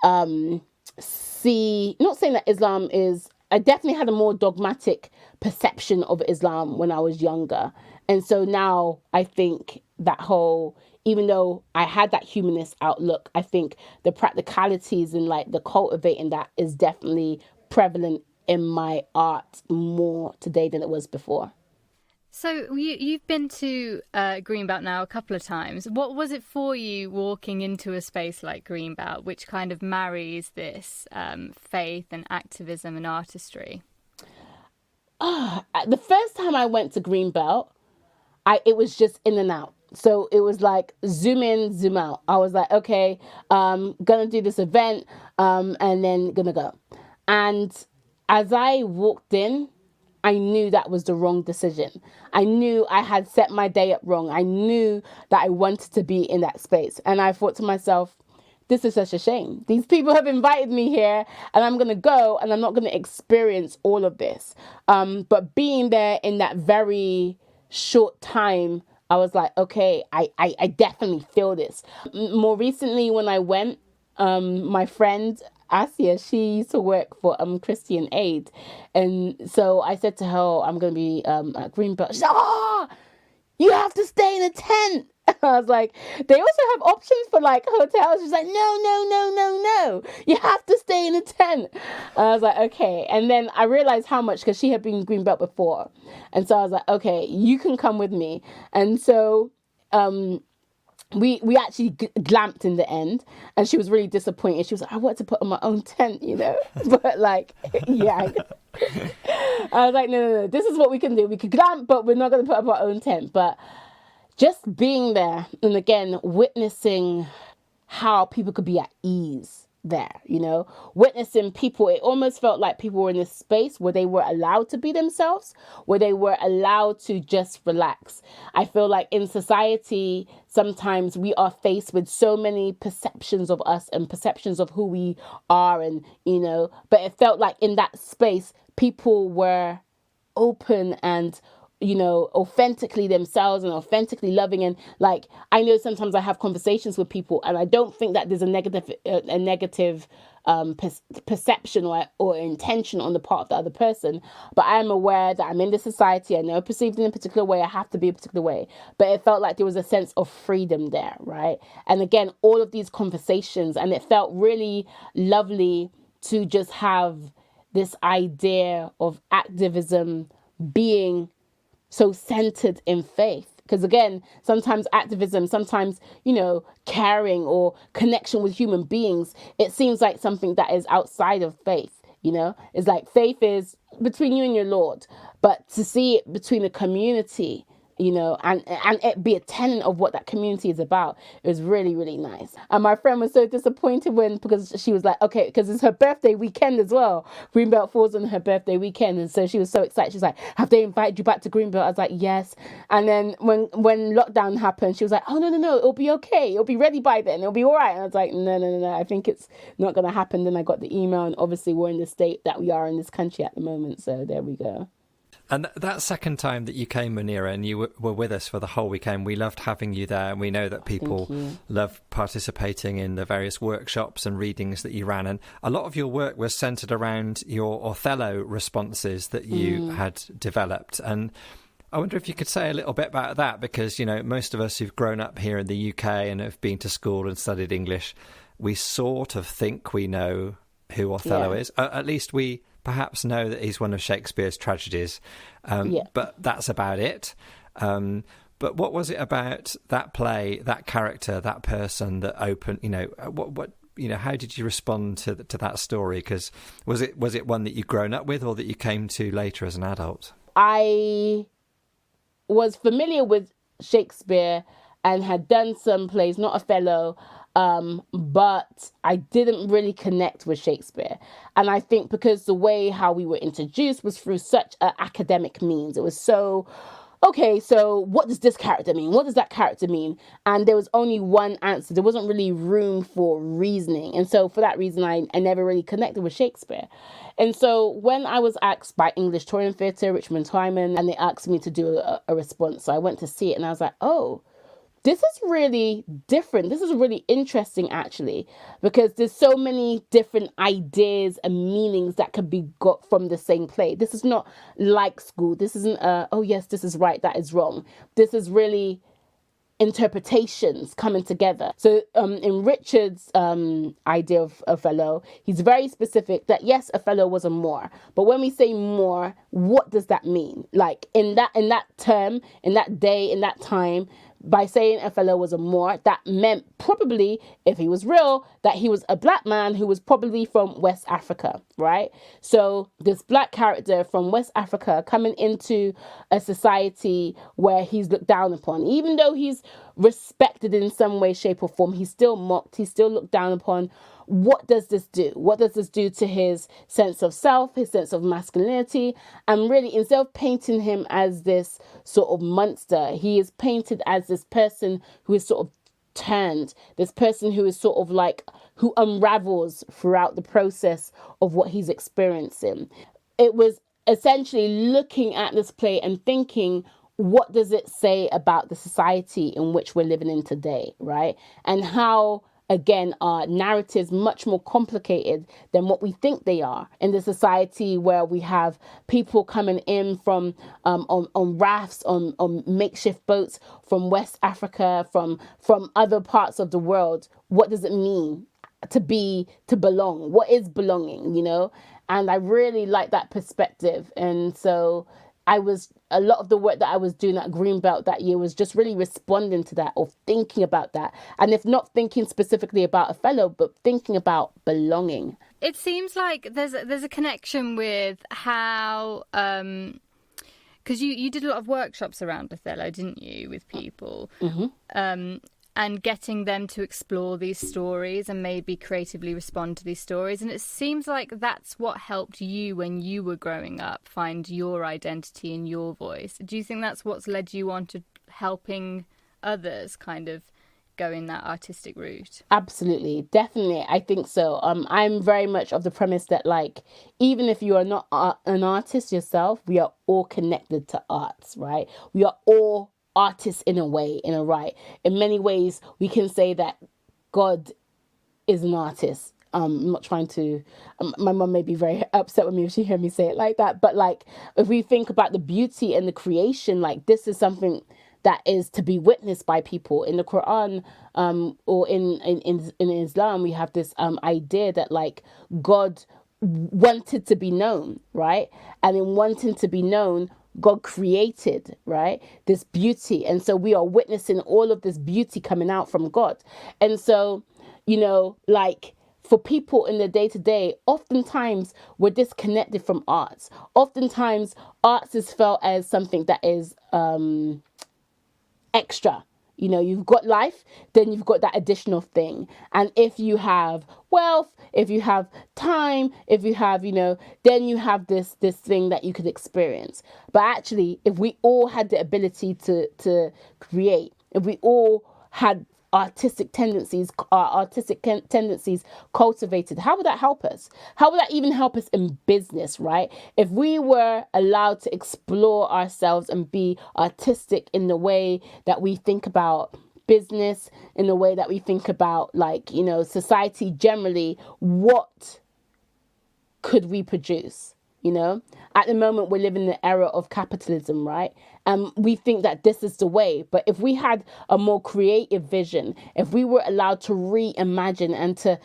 not saying that Islam is, I definitely had a more dogmatic perception of Islam when I was younger. And so now I think that whole, even though I had that humanist outlook, I think the practicalities and like the cultivating that is definitely prevalent in my art more today than it was before. So you've been to Greenbelt now a couple of times. What was it for you walking into a space like Greenbelt, which kind of marries this faith and activism and artistry? The first time I went to Greenbelt, it was just in and out. So it was like zoom in, zoom out. I was like, okay, gonna do this event, and then gonna go. And as I walked in, I knew that was the wrong decision. I knew I had set my day up wrong. I knew that I wanted to be in that space. And I thought to myself, this is such a shame. These people have invited me here and I'm going to go and I'm not going to experience all of this. But being there in that very short time, I was like, okay, I definitely feel this. More recently when I went, my friend Asia, she used to work for Christian Aid, and so I said to her, I'm going to be at Greenbelt. She's like, you have to stay in a tent. I was like, they also have options for like hotels. She's like, no, you have to stay in a tent. I was like, okay. And then I realized how much, because she had been in Greenbelt before, and so I was like, okay, you can come with me. And so we actually glamped in the end, and she was really disappointed. She was like, I want to put on my own tent, you know. But like, yeah, I was like, no, this is what we can do. We could glamp, but we're not going to put up our own tent. But just being there, and again witnessing how people could be at ease there, you know, witnessing people, it almost felt like people were in this space where they were allowed to be themselves, where they were allowed to just relax. I feel like in society, sometimes we are faced with so many perceptions of us and perceptions of who we are, and, you know, but it felt like in that space, people were open and, you know, authentically themselves and authentically loving. And like, I know sometimes I have conversations with people and I don't think that there's a negative perception or intention on the part of the other person, but I am aware that I'm in this society. I know perceived in a particular way, I have to be a particular way, but it felt like there was a sense of freedom there, right? And again, all of these conversations, and it felt really lovely to just have this idea of activism being so centered in faith. Because again, sometimes activism, sometimes, you know, caring or connection with human beings, it seems like something that is outside of faith, you know? It's like faith is between you and your Lord, but to see it between a community, you know, and it be a tenet of what that community is about, it was really, really nice. And my friend was so disappointed because she was like, okay, because it's her birthday weekend as well. Greenbelt falls on her birthday weekend. And so she was so excited. She was like, have they invited you back to Greenbelt? I was like, yes. And then when lockdown happened, she was like, oh, no, it'll be okay. It'll be ready by then. It'll be all right. And I was like, no, I think it's not going to happen. Then I got the email, and obviously we're in the state that we are in this country at the moment. So there we go. And that second time that you came, Muneera, and you were with us for the whole weekend, we loved having you there. And we know that people love participating in the various workshops and readings that you ran. And a lot of your work was centred around your Othello responses that you had developed. And I wonder if you could say a little bit about that, because, you know, most of us who've grown up here in the UK and have been to school and studied English, we sort of think we know who Othello is. At least we perhaps know that he's one of Shakespeare's tragedies, but that's about it. But what was it about that play, that character, that person that opened, you know, what you know, how did you respond to that story? Because was it one that you'd grown up with or that you came to later as an adult? I was familiar with Shakespeare and had done some plays, not Othello, but I didn't really connect with Shakespeare. And I think because the way how we were introduced was through such an academic means. It was so, okay, so what does this character mean? What does that character mean? And there was only one answer. There wasn't really room for reasoning. And so for that reason, I never really connected with Shakespeare. And so when I was asked by English Touring Theatre, Richmond Twyman, and they asked me to do a response, so I went to see it and I was like, oh, this is really different. This is really interesting, actually, because there's so many different ideas and meanings that could be got from the same play. This is not like school. This isn't oh, yes, this is right, that is wrong. This is really interpretations coming together. So in Richard's idea of Othello, he's very specific that yes, Othello was a Moor, but when we say Moor, what does that mean? Like in that term, in that day, in that time, by saying Othello was a Moor, that meant probably, if he was real, that he was a black man who was probably from West Africa, right? So this black character from West Africa coming into a society where he's looked down upon, even though he's respected in some way, shape or form, he's still mocked, he's still looked down upon. What does this do? What does this do to his sense of self, his sense of masculinity? And really, instead of painting him as this sort of monster, he is painted as this person who is sort of turned, this person who is sort of like, who unravels throughout the process of what he's experiencing. It was essentially looking at this play and thinking, what does it say about the society in which we're living in today, right? And how, again, our narratives much more complicated than what we think they are in the society where we have people coming in from on rafts, on makeshift boats from West Africa, from other parts of the world. What does it mean to belong? What is belonging, you know? And I really like that perspective. And so a lot of the work that I was doing at Greenbelt that year was just really responding to that, or thinking about that. And if not thinking specifically about Othello, but thinking about belonging. It seems like there's a connection with how, because you did a lot of workshops around Othello, didn't you, with people? Mm-hmm. And getting them to explore these stories and maybe creatively respond to these stories. And it seems like that's what helped you when you were growing up find your identity and your voice. Do you think that's what's led you on to helping others kind of go in that artistic route? Absolutely. Definitely. I think so. I'm very much of the premise that, like, even if you are not an artist yourself, we are all connected to arts, right? We are all artists in a way, in a right. In many ways, we can say that God is an artist. I'm not trying to, my mum may be very upset with me if she hear me say it like that. But like, if we think about the beauty and the creation, like this is something that is to be witnessed by people. In the Quran, or in Islam, we have this idea that like God wanted to be known, right? And in wanting to be known, God created, right, this beauty. And so we are witnessing all of this beauty coming out from God. And so, you know, like for people in the day-to-day, oftentimes we're disconnected from arts. Oftentimes arts is felt as something that is extra. You know, you've got life, then you've got that additional thing. And if you have wealth, if you have time, if you have, you know, then you have this thing that you could experience. But actually, if we all had the ability to create, if we all had artistic tendencies cultivated, how would that help us? How would that even help us in business, right? If we were allowed to explore ourselves and be artistic in the way that we think about business, in the way that we think about, like, you know, society generally, what could we produce? You know, at the moment, we're living in the era of capitalism, right? And we think that this is the way. But if we had a more creative vision, if we were allowed to reimagine and to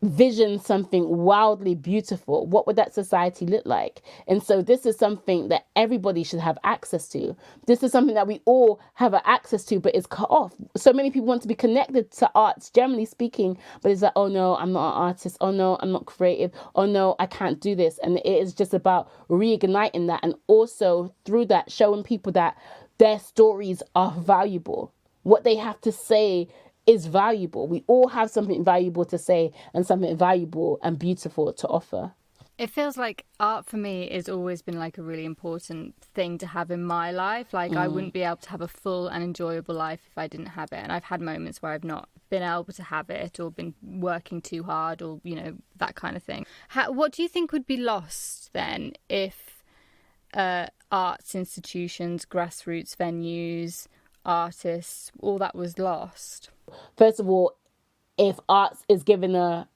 vision something wildly beautiful, what would that society look like? And so this is something that everybody should have access to. This is something that we all have access to, but it's cut off. So many people want to be connected to arts, generally speaking, but it's like, oh no, I'm not an artist. Oh no, I'm not creative. Oh no, I can't do this. And it is just about reigniting that, and also through that showing people that their stories are valuable. What they have to say is valuable. We all have something valuable to say and something valuable and beautiful to offer. It feels like art for me has always been like a really important thing to have in my life. Like I wouldn't be able to have a full and enjoyable life if I didn't have it. And I've had moments where I've not been able to have it, or been working too hard, or, that kind of thing. What do you think would be lost then if arts institutions, grassroots venues, artists, all that was lost? First of all, if arts is given the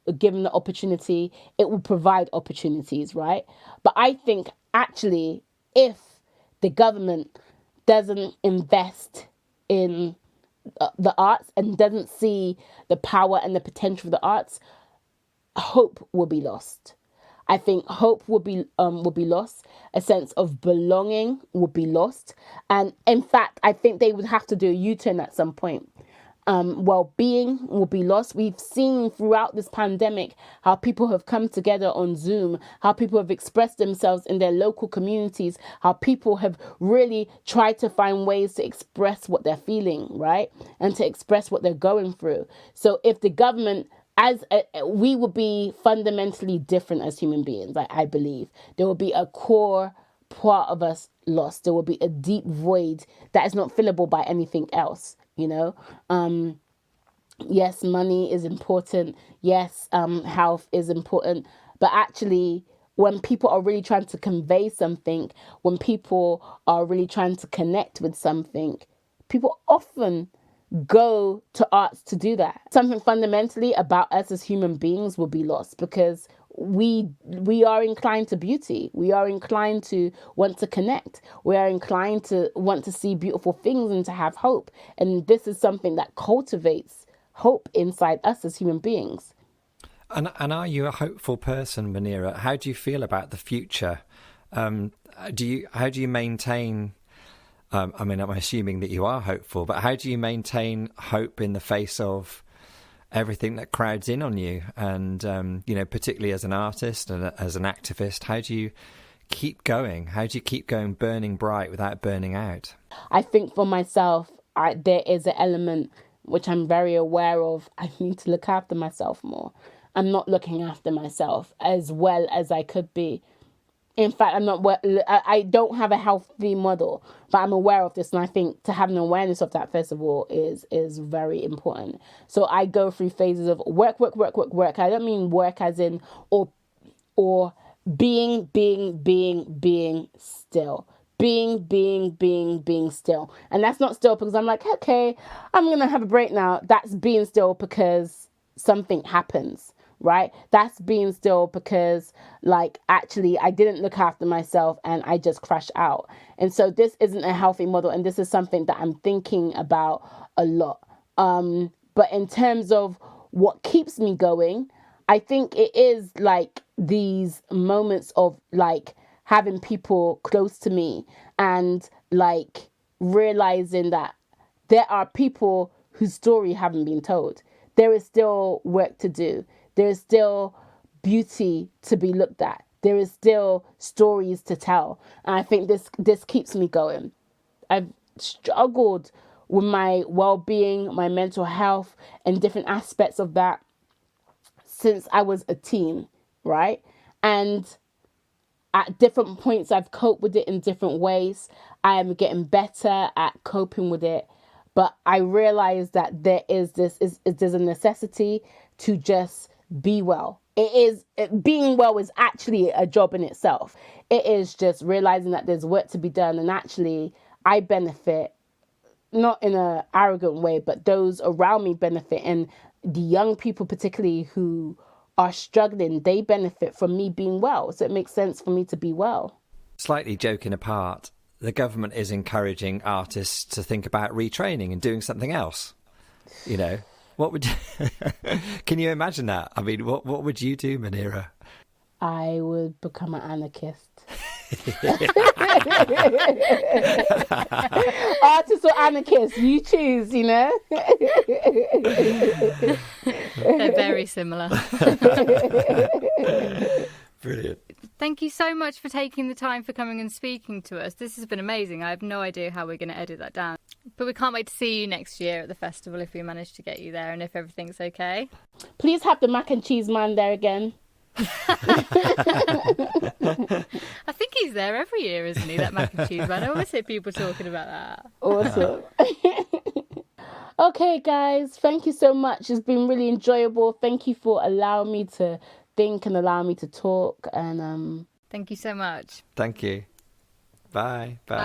opportunity, it will provide opportunities, right? But I think actually, if the government doesn't invest in the arts and doesn't see the power and the potential of the arts, hope will be lost. I think hope will be lost. A sense of belonging will be lost, and in fact, I think they would have to do a U-turn at some point. Well-being will be lost. We've seen throughout this pandemic how people have come together on Zoom, how people have expressed themselves in their local communities, how people have really tried to find ways to express what they're feeling, right? And to express what they're going through. So if the government, we will be fundamentally different as human beings, I believe. There will be a core part of us lost. There will be a deep void that is not fillable by anything else. Yes, money is important. Yes, health is important. But actually, when people are really trying to convey something, when people are really trying to connect with something, people often go to arts to do that. Something fundamentally about us as human beings will be lost, because we are inclined to beauty. We are inclined to want to connect. We are inclined to want to see beautiful things and to have hope. And this is something that cultivates hope inside us as human beings. And are you a hopeful person, Muneera? How do you feel about the future? How do you maintain? I'm assuming that you are hopeful, but how do you maintain hope in the face of everything that crowds in on you? And, particularly as an artist and as an activist, how do you keep going? How do you keep going burning bright without burning out? I think for myself, there is an element which I'm very aware of. I need to look after myself more. I'm not looking after myself as well as I could be. In fact, I don't have a healthy model, but I'm aware of this. And I think to have an awareness of that, first of all, is very important. So I go through phases of work. I don't mean work as in or being still. Being still. And that's not still because I'm like, okay, I'm going to have a break now. That's being still because something happens. Right? That's being still because, actually, I didn't look after myself and I just crashed out. And so this isn't a healthy model. And this is something that I'm thinking about a lot. But in terms of what keeps me going, I think it is these moments of having people close to me and realizing that there are people whose story haven't been told. There is still work to do. There is still beauty to be looked at. There is still stories to tell. And I think this keeps me going. I've struggled with my well-being, my mental health, and different aspects of that since I was a teen, right? And at different points, I've coped with it in different ways. I am getting better at coping with it. But I realize that there's a necessity to just be well. Being well is actually a job in itself. It is just realizing that there's work to be done, and actually I benefit, not in an arrogant way, but those around me benefit, and the young people particularly who are struggling, they benefit from me being well. So it makes sense for me to be well. Slightly joking apart, the government is encouraging artists to think about retraining and doing something else, What would you... Can you imagine that? I mean, what would you do, Muneera? I would become an anarchist. Artist or anarchist, you choose, you know. They're very similar. Brilliant. Thank you so much for taking the time for coming and speaking to us. This has been amazing. I have no idea how we're going to edit that down. But we can't wait to see you next year at the festival if we manage to get you there and if everything's okay. Please have the mac and cheese man there again. I think he's there every year, isn't he, that mac and cheese man? I always hear people talking about that. Awesome. Okay, guys, thank you so much. It's been really enjoyable. Thank you for allowing me to think and allow me to talk. And thank you so much. Thank you. Bye. Bye.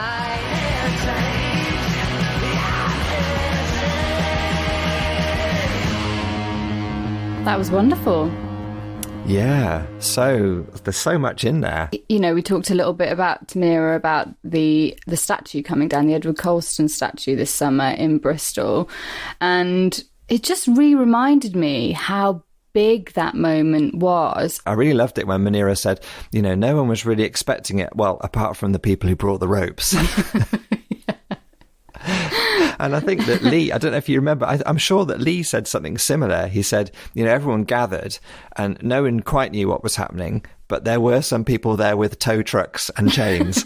That was wonderful. Yeah, so there's so much in there. You know, we talked a little bit about Muneera, about the statue coming down, the Edward Colston statue this summer in Bristol. And it just reminded me how big that moment was. I really loved it when Muneera said, you know, no one was really expecting it, well, apart from the people who brought the ropes. And I think that Lee, I don't know if you remember, I'm sure that Lee said something similar. He said, you know, everyone gathered and no one quite knew what was happening, but there were some people there with tow trucks and chains.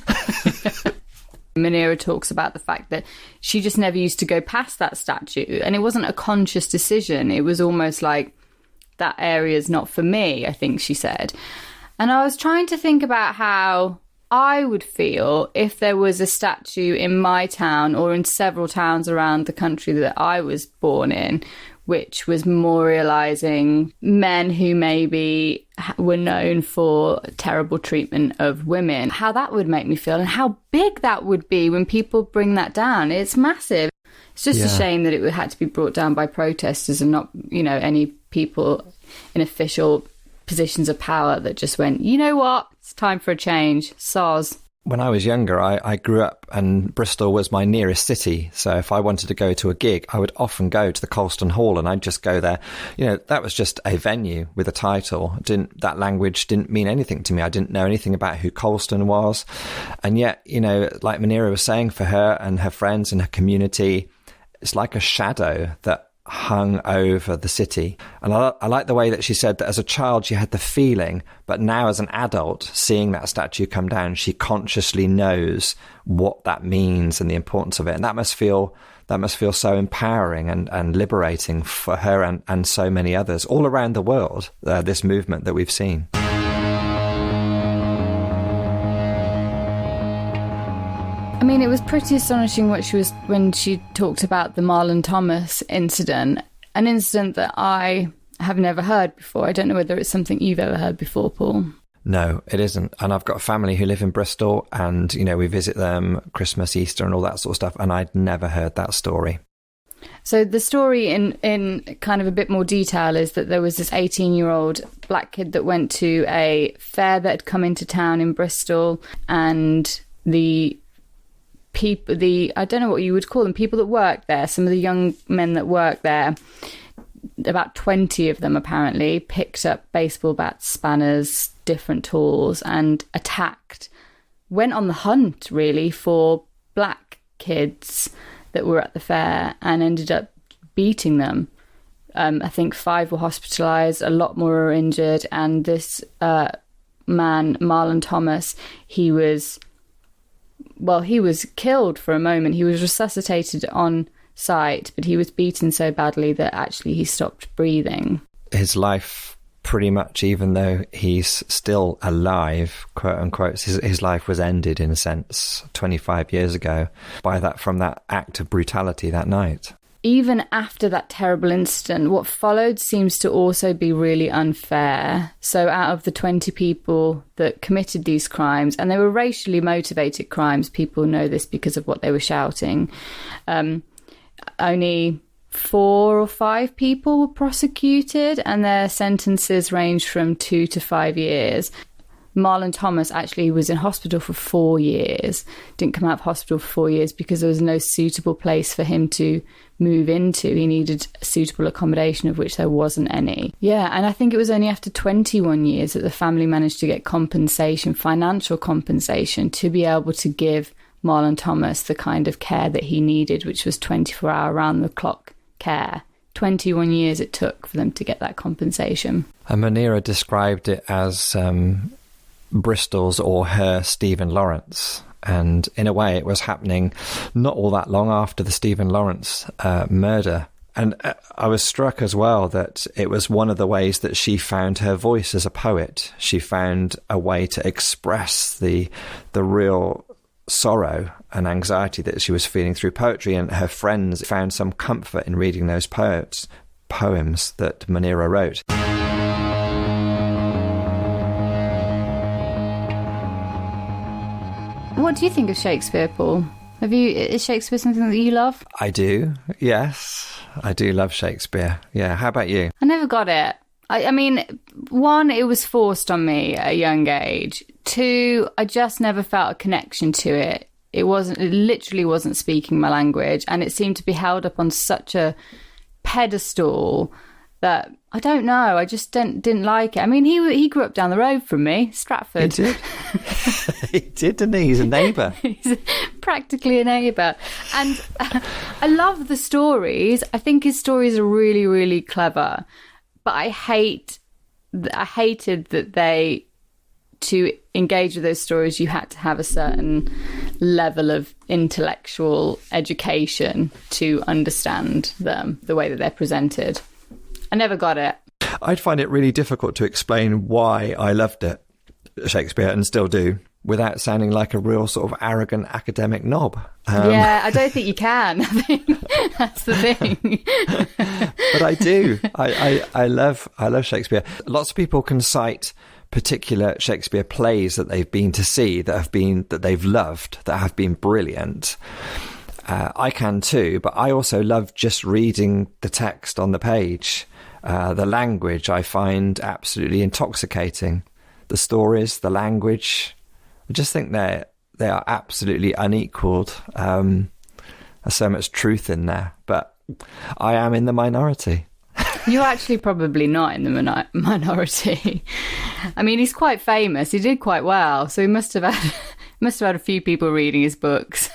Muneera talks about the fact that she just never used to go past that statue, and it wasn't a conscious decision. It was almost like, that area is not for me, I think she said. And I was trying to think about how I would feel if there was a statue in my town or in several towns around the country that I was born in, which was memorialising men who maybe were known for terrible treatment of women. How that would make me feel and how big that would be when people bring that down. It's massive. It's just a shame that it had to be brought down by protesters and not, you know, any people in official positions of power that just went, you know what, it's time for a change, soz. When I was younger, I grew up and Bristol was my nearest city. So if I wanted to go to a gig, I would often go to the Colston Hall and I'd just go there. You know, that was just a venue with a title. That language didn't mean anything to me. I didn't know anything about who Colston was. And yet, you know, like Muneera was saying, for her and her friends and her community, it's like a shadow that hung over the city. And I like the way that she said that as a child she had the feeling, but now as an adult seeing that statue come down, she consciously knows what that means and the importance of it. And that must feel so empowering and liberating for her and so many others all around the world, this movement that we've seen. I mean, it was pretty astonishing when she talked about the Marlon Thomas incident, an incident that I have never heard before. I don't know whether it's something you've ever heard before, Paul. No, it isn't. And I've got a family who live in Bristol and, you know, we visit them Christmas, Easter and all that sort of stuff. And I'd never heard that story. So the story in kind of a bit more detail is that there was this 18-year-old black kid that went to a fair that had come into town in Bristol, and I don't know what you would call them, people that work there, some of the young men that work there, about 20 of them apparently, picked up baseball bats, spanners, different tools, and went on the hunt really for black kids that were at the fair and ended up beating them. I think 5 were hospitalised, a lot more were injured, and this man, Marlon Thomas, he was killed for a moment. He was resuscitated on site, but he was beaten so badly that actually he stopped breathing. His life, pretty much, even though he's still alive, quote unquote, his life was ended in a sense 25 years ago from that act of brutality that night. Even after that terrible incident, what followed seems to also be really unfair. So out of the 20 people that committed these crimes, and they were racially motivated crimes, people know this because of what they were shouting, only 4 or 5 people were prosecuted, and their sentences ranged from 2 to 5 years. Marlon Thomas actually was in hospital for 4 years, didn't come out of hospital for 4 years because there was no suitable place for him to move into. He needed suitable accommodation, of which there wasn't any. Yeah, and I think it was only after 21 years that the family managed to get compensation, financial compensation, to be able to give Marlon Thomas the kind of care that he needed, which was 24-hour round-the-clock care. 21 years it took for them to get that compensation. And Muneera described it as Bristol's or her Stephen Lawrence. And in a way, it was happening not all that long after the Stephen Lawrence murder. And I was struck as well that it was one of the ways that she found her voice as a poet. She found a way to express the real sorrow and anxiety that she was feeling through poetry, and her friends found some comfort in reading those poems that Muneera wrote. What do you think of Shakespeare, Paul? Is Shakespeare something that you love? I do, yes. I do love Shakespeare. Yeah, how about you? I never got it. I mean, one, it was forced on me at a young age. Two, I just never felt a connection to it. It literally wasn't speaking my language, and it seemed to be held up on such a pedestal that, I don't know, I just didn't like it. I mean, he grew up down the road from me, Stratford. He did. He did, didn't he? He's a neighbour. He's practically a neighbour. And I love the stories. I think his stories are really, really clever. But I hated that to engage with those stories, you had to have a certain level of intellectual education to understand them, the way that they're presented. I never got it. I'd find it really difficult to explain why I loved it, Shakespeare, and still do, without sounding like a real sort of arrogant academic knob. Yeah, I don't think you can. I think that's the thing. But I do. I love Shakespeare. Lots of people can cite particular Shakespeare plays that they've been to see that they've loved, that have been brilliant. I can too, but I also love just reading the text on the page. The language I find absolutely intoxicating. The stories, the language, I just think they are absolutely unequalled. There's so much truth in there, but I am in the minority. You're actually probably not in the minority. I mean, he's quite famous. He did quite well, so he must have had a few people reading his books.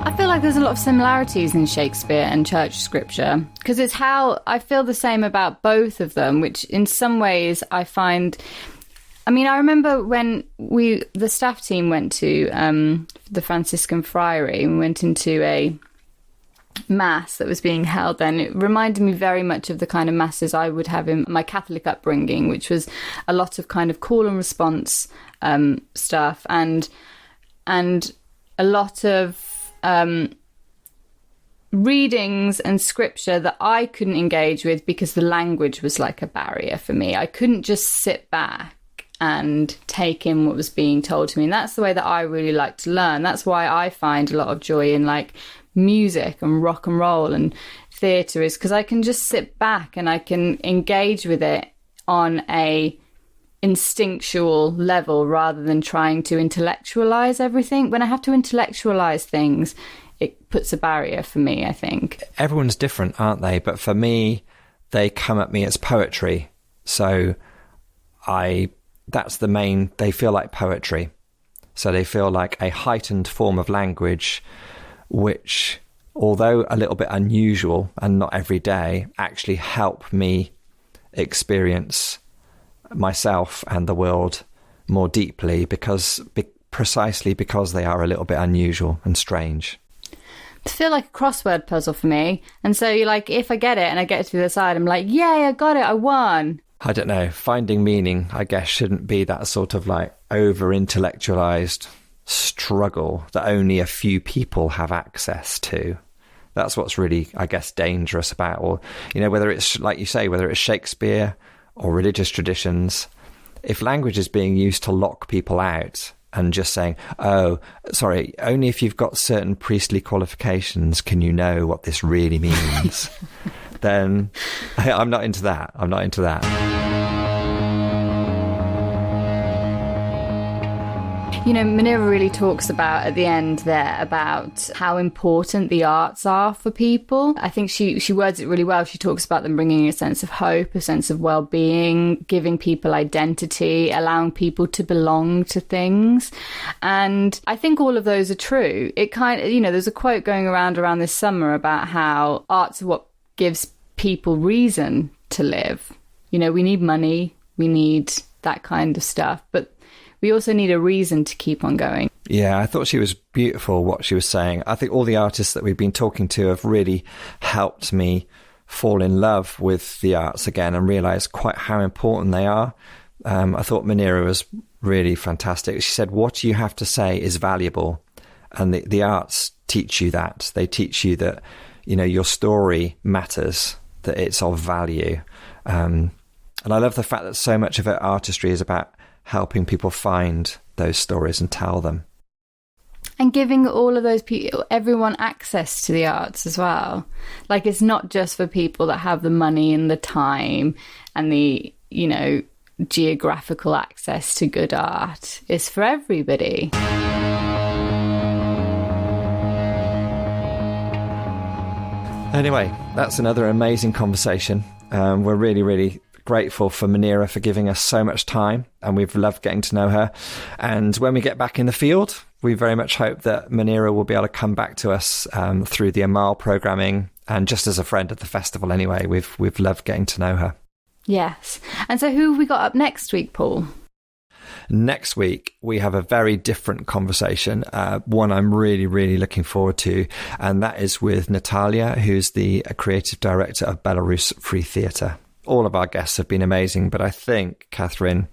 I feel like there's a lot of similarities in Shakespeare and church scripture, because it's how I feel the same about both of them, which in some ways I find... I mean, I remember when the staff team went to the Franciscan Friary and went into a mass that was being held then. It reminded me very much of the kind of masses I would have in my Catholic upbringing, which was a lot of kind of call and response stuff and a lot of readings and scripture that I couldn't engage with because the language was like a barrier for me. I couldn't just sit back and take in what was being told to me. And that's the way that I really like to learn. That's why I find a lot of joy in like music and rock and roll and theatre, is because I can just sit back and I can engage with it on a instinctual level rather than trying to intellectualize everything. When I have to intellectualize things, it puts a barrier for me, I think. Everyone's different, aren't they? But for me, they come at me as poetry. So they feel like poetry. So they feel like a heightened form of language, which, although a little bit unusual and not every day, actually help me experience myself and the world more deeply precisely because they are a little bit unusual and strange. They feel like a crossword puzzle for me. And so you're like, if I get it and I get to the other side, I'm like, yay, I got it, I won. I don't know. Finding meaning, I guess, shouldn't be that sort of like over-intellectualized struggle that only a few people have access to. That's what's really, I guess, dangerous about, or, you know, whether it's, like you say, whether it's Shakespeare or religious traditions, if language is being used to lock people out and just saying, oh, sorry, only if you've got certain priestly qualifications can you know what this really means. then I'm not into that. I'm not into that. You know, Muneera really talks about at the end there about how important the arts are for people. I think she words it really well. She talks about them bringing a sense of hope, a sense of well-being, giving people identity, allowing people to belong to things. And I think all of those are true. It kind of, you know, there's a quote going around this summer about how arts are what gives people reason to live. You know, we need money, we need that kind of stuff, but we also need a reason to keep on going. Yeah, I thought she was beautiful, what she was saying. I think all the artists that we've been talking to have really helped me fall in love with the arts again and realise quite how important they are. I thought Muneera was really fantastic. She said, what you have to say is valuable. And the arts teach you that. They teach you that, you know, your story matters, that it's of value. And I love the fact that so much of her artistry is about helping people find those stories and tell them. And giving all of those people, everyone, access to the arts as well. Like, it's not just for people that have the money and the time and the, you know, geographical access to good art. It's for everybody. Anyway, that's another amazing conversation. We're really, really grateful for Muneera for giving us so much time, and we've loved getting to know her. And when we get back in the field, we very much hope that Muneera will be able to come back to us through the Amal programming, and just as a friend at the festival anyway. We've loved getting to know her. Yes. And so who have we got up next week, Paul? Next week, we have a very different conversation, one I'm really, really looking forward to, and that is with Natalia, who's the creative director of Belarus Free Theatre. All of our guests have been amazing, but I think, Katherine,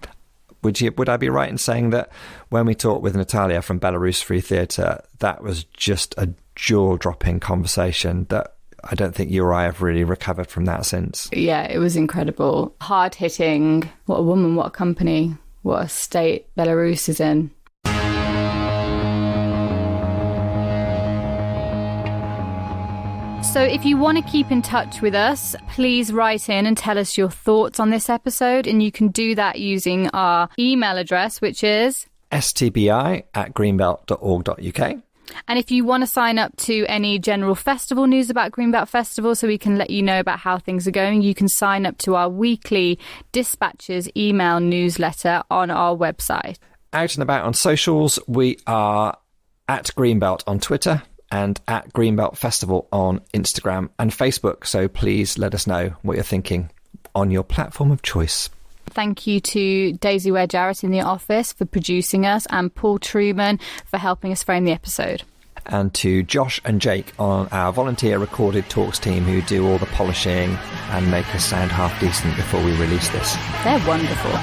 would I be right in saying that when we talked with Natalia from Belarus Free Theatre, that was just a jaw-dropping conversation that I don't think you or I have really recovered from that since. Yeah, it was incredible. Hard-hitting. What a woman, what a company, what a state Belarus is in. So if you want to keep in touch with us, please write in and tell us your thoughts on this episode. And you can do that using our email address, which is stbi@greenbelt.org.uk. And if you want to sign up to any general festival news about Greenbelt Festival so we can let you know about how things are going, you can sign up to our weekly Dispatches email newsletter on our website. Out and about on socials, we are at Greenbelt on Twitter and at Greenbelt Festival on Instagram and Facebook. So please let us know what you're thinking on your platform of choice. Thank you to Daisy Ware Jarrett in the office for producing us, and Paul Truman for helping us frame the episode. And to Josh and Jake on our volunteer recorded talks team, who do all the polishing and make us sound half decent before we release this. They're wonderful.